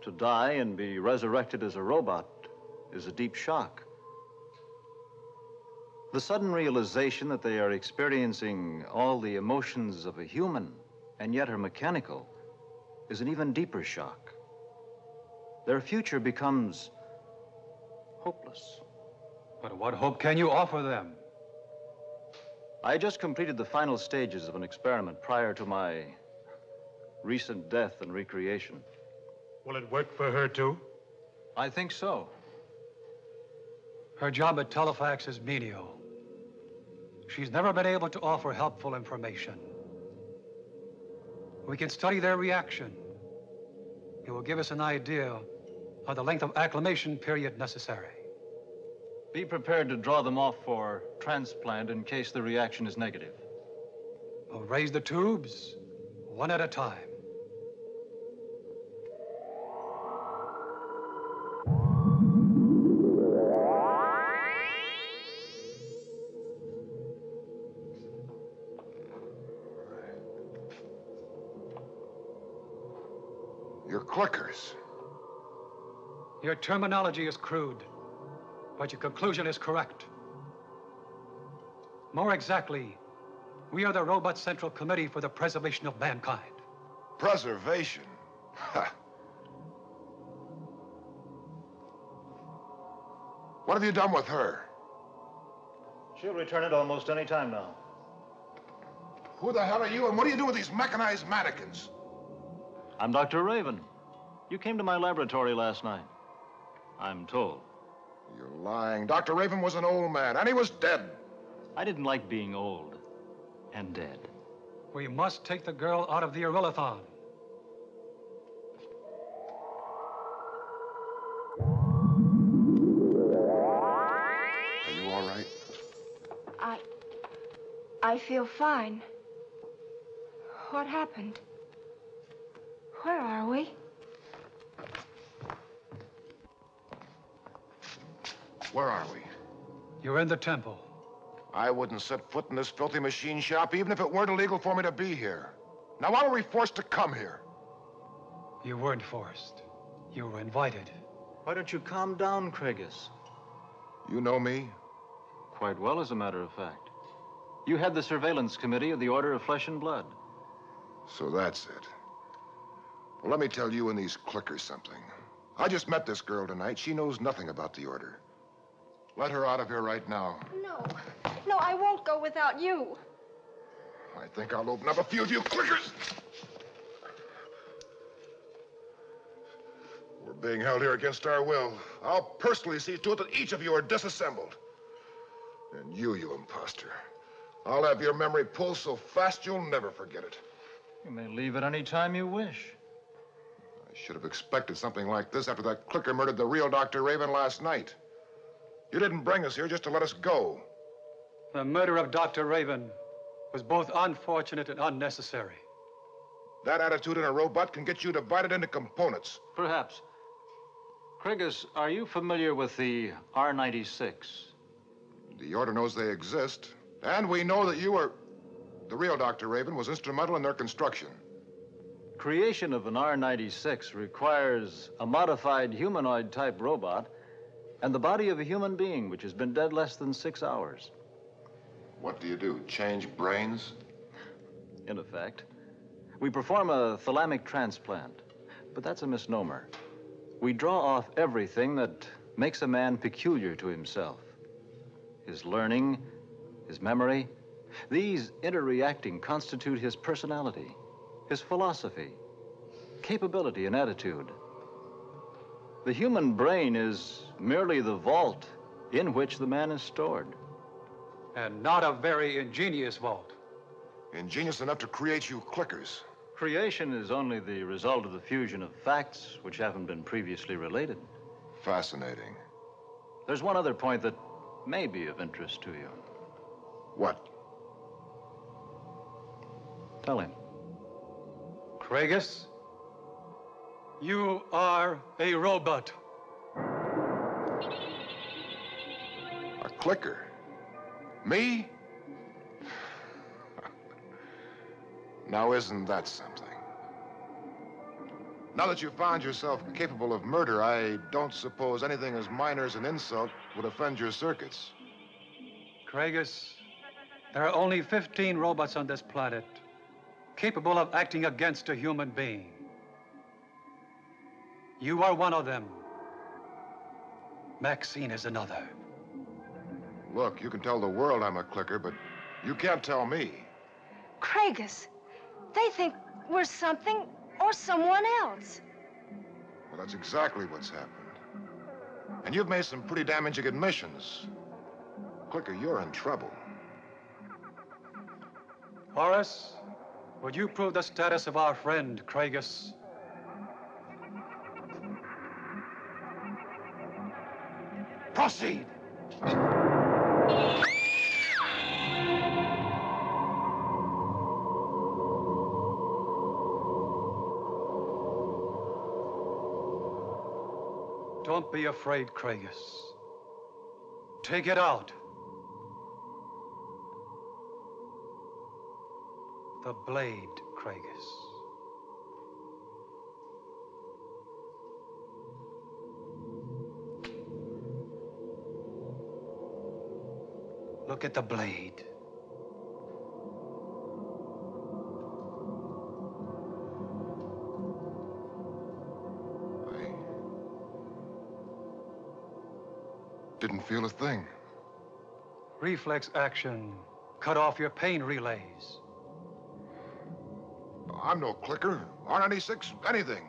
To die and be resurrected as a robot is a deep shock. The sudden realization that they are experiencing all the emotions of a human and yet are mechanical is an even deeper shock. Their future becomes hopeless. But what hope can you offer them? I just completed the final stages of an experiment prior to my recent death and recreation. Will it work for her, too? I think so. Her job at Telefax is menial. She's never been able to offer helpful information. We can study their reaction. It will give us an idea of the length of acclimation period necessary. Be prepared to draw them off for transplant in case the reaction is negative. We'll raise the tubes one at a time. Your clickers. Your terminology is crude, but your conclusion is correct. More exactly, we are the Robot Central Committee for the Preservation of Mankind. Preservation? Ha. What have you done with her? She'll return it almost any time now. Who the hell are you, and what do you do with these mechanized mannequins? I'm Dr. Raven. You came to my laboratory last night, I'm told. You're lying. Dr. Raven was an old man, and he was dead. I didn't like being old and dead. We must take the girl out of the Irrelathon. Are you all right? I feel fine. What happened? Where are we? Where are we? You're in the temple. I wouldn't set foot in this filthy machine shop even if it weren't illegal for me to be here. Now, why were we forced to come here? You weren't forced. You were invited. Why don't you calm down, Craigus? You know me? Quite well, as a matter of fact. You had the surveillance committee of the Order of Flesh and Blood. So that's it. Well, let me tell you and these clickers something. I just met this girl tonight. She knows nothing about the Order. Let her out of here right now. No. No, I won't go without you. I think I'll open up a few of you clickers. We're being held here against our will. I'll personally see to it that each of you are disassembled. And you imposter. I'll have your memory pulled so fast you'll never forget it. You may leave at any time you wish. I should have expected something like this after that clicker murdered the real Dr. Raven last night. You didn't bring us here just to let us go. The murder of Dr. Raven was both unfortunate and unnecessary. That attitude in a robot can get you divided into components. Perhaps. Craigus, are you familiar with the R-96? The Order knows they exist. And we know that you were... The real Dr. Raven was instrumental in their construction. Creation of an R-96 requires a modified humanoid-type robot and the body of a human being, which has been dead less than 6 hours. What do? Change brains? In effect. We perform a thalamic transplant, but that's a misnomer. We draw off everything that makes a man peculiar to himself. His learning, his memory, these interreacting constitute his personality, his philosophy, capability, and attitude. The human brain is merely the vault in which the man is stored. And not a very ingenious vault. Ingenious enough to create you clickers. Creation is only the result of the fusion of facts which haven't been previously related. Fascinating. There's one other point that may be of interest to you. What? Tell him. Craigus, you are a robot. A clicker? Me? Now, isn't that something? Now that you've found yourself capable of murder, I don't suppose anything as minor as an insult would offend your circuits. Craigus, there are only 15 robots on this planet capable of acting against a human being. You are one of them. Maxine is another. Look, you can tell the world I'm a clicker, but you can't tell me. Craigus, they think we're something or someone else. Well, that's exactly what's happened. And you've made some pretty damaging admissions. Clicker, you're in trouble. Horace, would you prove the status of our friend, Craigus? Proceed! Don't be afraid, Craigus. Take it out. The blade, Craigus. Look at the blade. Didn't feel a thing. Reflex action. Cut off your pain relays. I'm no clicker, R96, anything.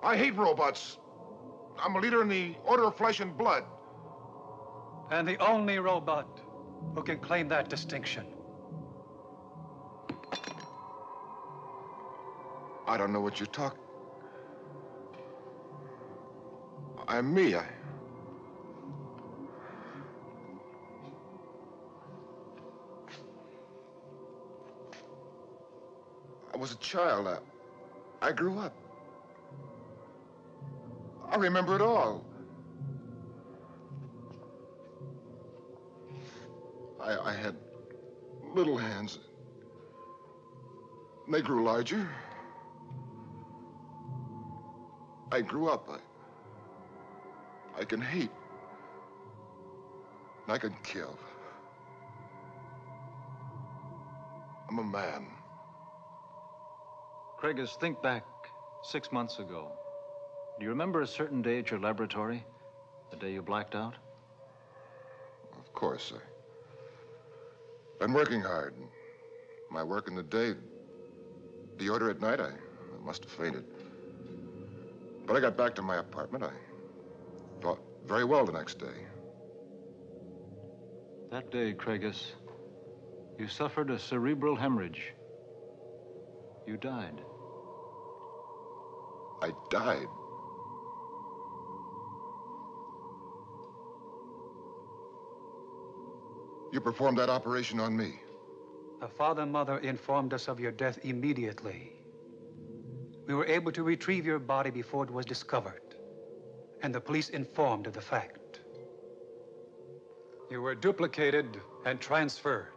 I hate robots. I'm a leader in the Order of Flesh and Blood. And the only robot who can claim that distinction. I don't know what you're talking. I'm me. I was a child. I grew up. I remember it all. I had little hands. They grew larger. I grew up. I can hate. And I can kill. I'm a man. Craigus, think back 6 months ago. Do you remember a certain day at your laboratory? The day you blacked out? Of course, sir. Been working hard. My work in the day, the order at night, I must have fainted. But I got back to my apartment. I thought very well the next day. That day, Craigus, you suffered a cerebral hemorrhage. You died. I died? You performed that operation on me? The father and mother informed us of your death immediately. We were able to retrieve your body before it was discovered, and the police informed of the fact. You were duplicated and transferred.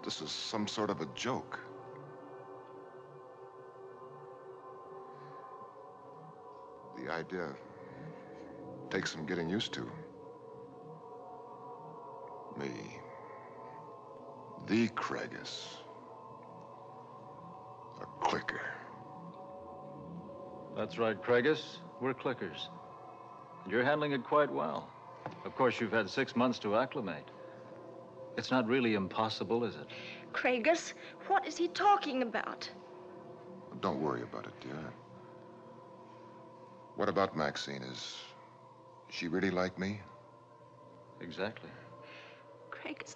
This is some sort of a joke. The idea takes some getting used to. Me. The Craigus. A clicker. That's right, Craigus. We're clickers. And you're handling it quite well. Of course, you've had 6 months to acclimate. It's not really impossible, is it? Craigus, what is he talking about? Don't worry about it, dear. What about Maxine? Is she really like me? Exactly. Craigus,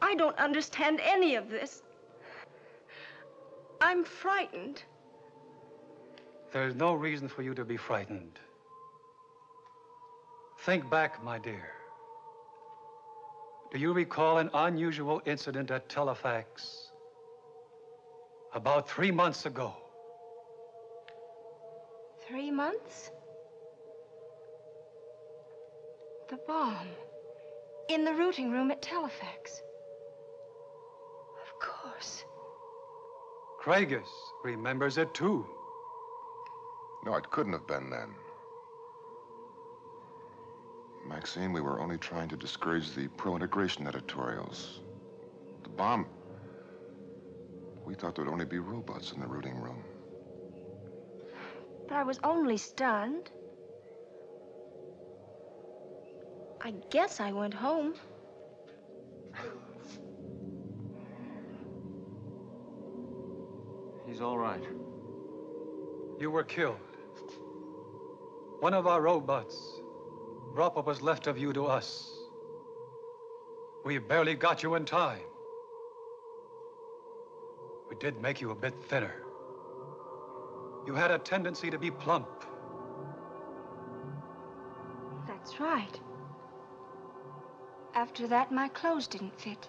I don't understand any of this. I'm frightened. There's no reason for you to be frightened. Think back, my dear. Do you recall an unusual incident at Telefax about 3 months ago? 3 months? The bomb in the routing room at Telefax. Of course. Craigus remembers it too. No, it couldn't have been then. Maxine, we were only trying to discourage the pro-integration editorials. The bomb... We thought there'd only be robots in the routing room. But I was only stunned. I guess I went home. He's all right. You were killed. One of our robots brought what was left of you to us. We barely got you in time. We did make you a bit thinner. You had a tendency to be plump. That's right. After that, my clothes didn't fit.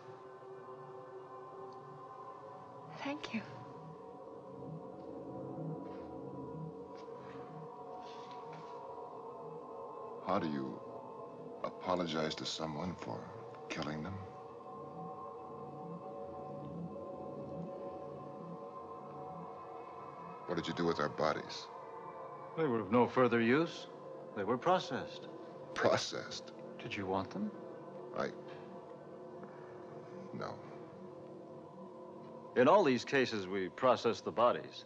Thank you. How do you apologize to someone for killing them? What did you do with our bodies? They were of no further use. They were processed. Processed? Did you want them? No. In all these cases, we process the bodies.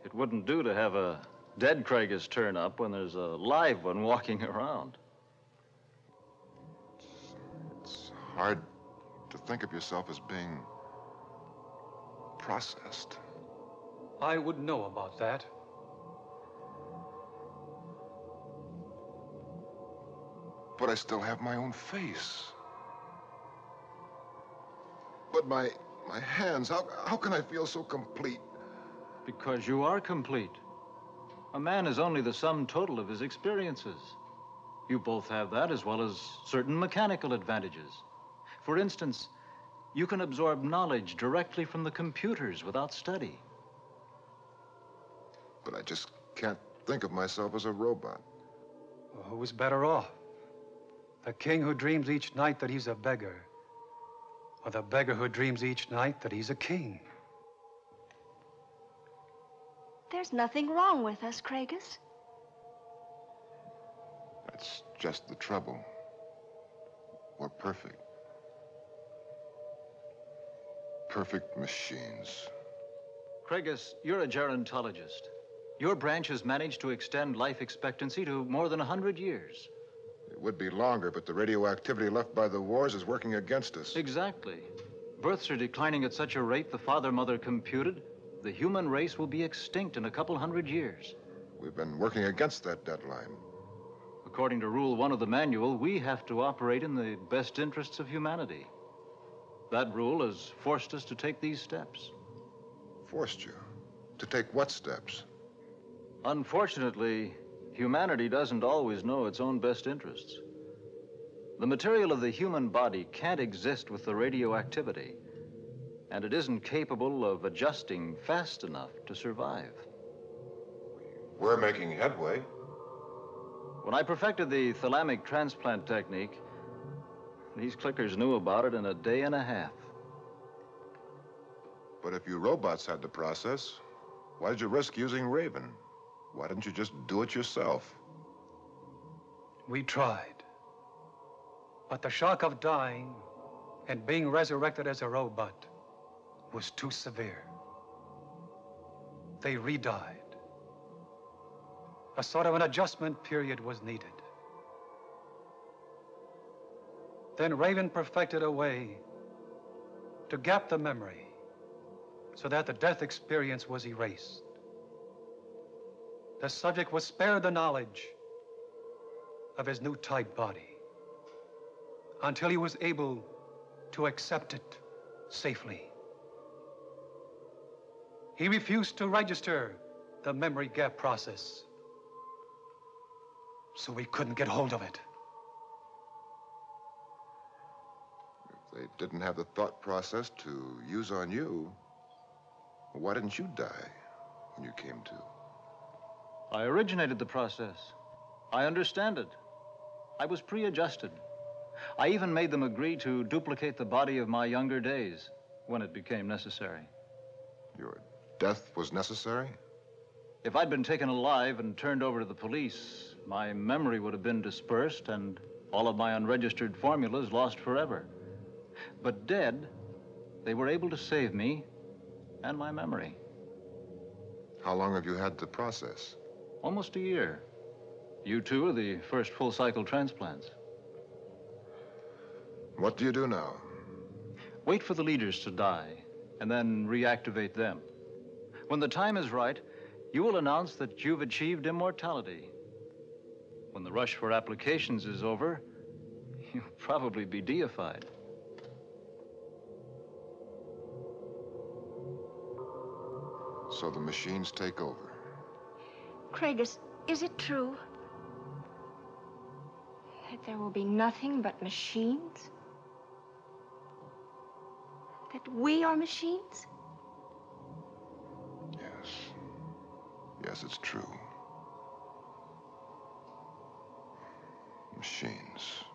It wouldn't do to have a dead Craigus turn up when there's a live one walking around. It's hard to think of yourself as being processed. I would know about that. But I still have my own face. But my hands, how can I feel so complete? Because you are complete. A man is only the sum total of his experiences. You both have that, as well as certain mechanical advantages. For instance, you can absorb knowledge directly from the computers without study. But I just can't think of myself as a robot. Well, who is better off? The king who dreams each night that he's a beggar, or the beggar who dreams each night that he's a king? There's nothing wrong with us, Craigus. That's just the trouble. We're perfect. Perfect machines. Craigus, you're a gerontologist. Your branch has managed to extend life expectancy to more than 100 years. It would be longer, but the radioactivity left by the wars is working against us. Exactly. Births are declining at such a rate the father-mother computed the human race will be extinct in a couple hundred years. We've been working against that deadline. According to Rule 1 of the manual, we have to operate in the best interests of humanity. That rule has forced us to take these steps. Forced you? To take what steps? Unfortunately, humanity doesn't always know its own best interests. The material of the human body can't exist with the radioactivity, and it isn't capable of adjusting fast enough to survive. We're making headway. When I perfected the thalamic transplant technique, these clickers knew about it in a day and a half. But if you robots had the process, why did you risk using Raven? Why didn't you just do it yourself? We tried. But the shock of dying and being resurrected as a robot was too severe. They re-died. A sort of an adjustment period was needed. Then Raven perfected a way to gap the memory so that the death experience was erased. The subject was spared the knowledge of his new type body until he was able to accept it safely. He refused to register the memory gap process, so we couldn't get hold of it. If they didn't have the thought process to use on you, why didn't you die when you came to? I originated the process. I understand it. I was pre-adjusted. I even made them agree to duplicate the body of my younger days when it became necessary. Your death was necessary? If I'd been taken alive and turned over to the police, my memory would have been dispersed and all of my unregistered formulas lost forever. But dead, they were able to save me and my memory. How long have you had the process? Almost a year. You two are the first full-cycle transplants. What do you do now? Wait for the leaders to die, and then reactivate them. When the time is right, you will announce that you've achieved immortality. When the rush for applications is over, you'll probably be deified. So the machines take over. Craigus, is it true that there will be nothing but machines? That we are machines? Yes. Yes, it's true. Machines.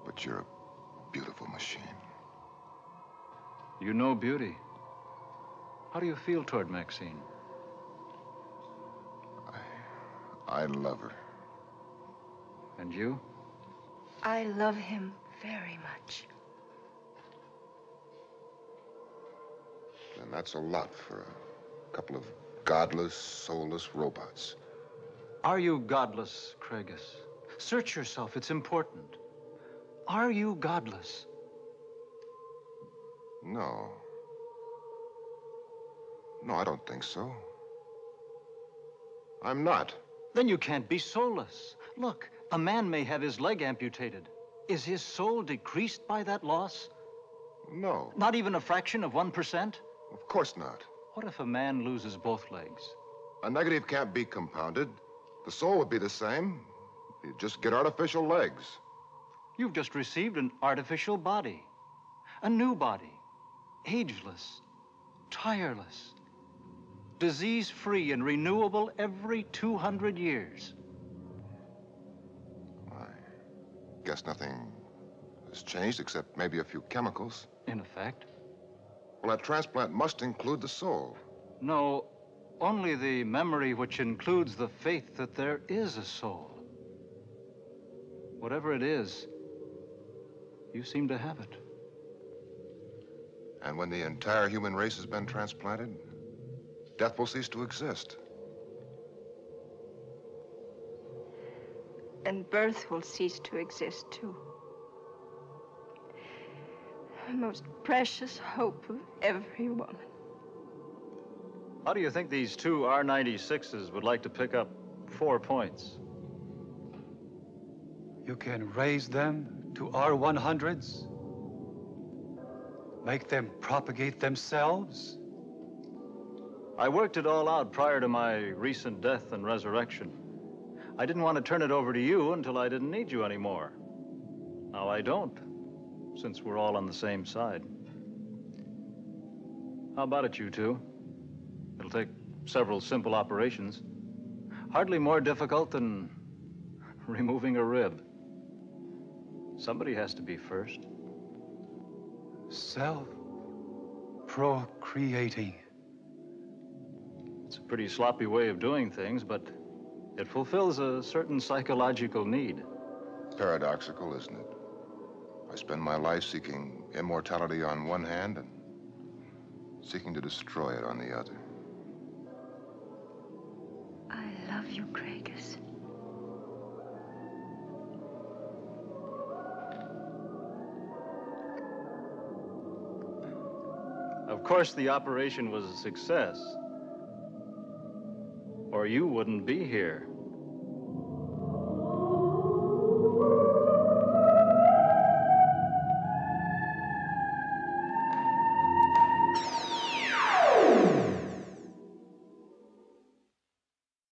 But you're a beautiful machine. You know beauty. How do you feel toward Maxine? I love her. And you? I love him very much. And that's a lot for a couple of godless, soulless robots. Are you godless, Craigus? Search yourself, it's important. Are you godless? No. No, I don't think so. I'm not. Then you can't be soulless. Look, a man may have his leg amputated. Is his soul decreased by that loss? No. Not even a fraction of 1%? Of course not. What if a man loses both legs? A negative can't be compounded. The soul would be the same. You just get artificial legs. You've just received an artificial body. A new body. Ageless. Tireless. Disease-free and renewable every 200 years. I guess nothing has changed except maybe a few chemicals. In effect. Well, that transplant must include the soul. No, only the memory which includes the faith that there is a soul. Whatever it is, you seem to have it. And when the entire human race has been transplanted, death will cease to exist. And birth will cease to exist, too. The most precious hope of every woman. How do you think these two R96s would like to pick up 4 points? You can raise them to R100s? Make them propagate themselves? I worked it all out prior to my recent death and resurrection. I didn't want to turn it over to you until I didn't need you anymore. Now I don't, since we're all on the same side. How about it, you two? It'll take several simple operations. Hardly more difficult than removing a rib. Somebody has to be first. Self-procreating. It's a pretty sloppy way of doing things, but it fulfills a certain psychological need. Paradoxical, isn't it? I spend my life seeking immortality on one hand and seeking to destroy it on the other. I love you, Craigus. Of course, the operation was a success, or you wouldn't be here.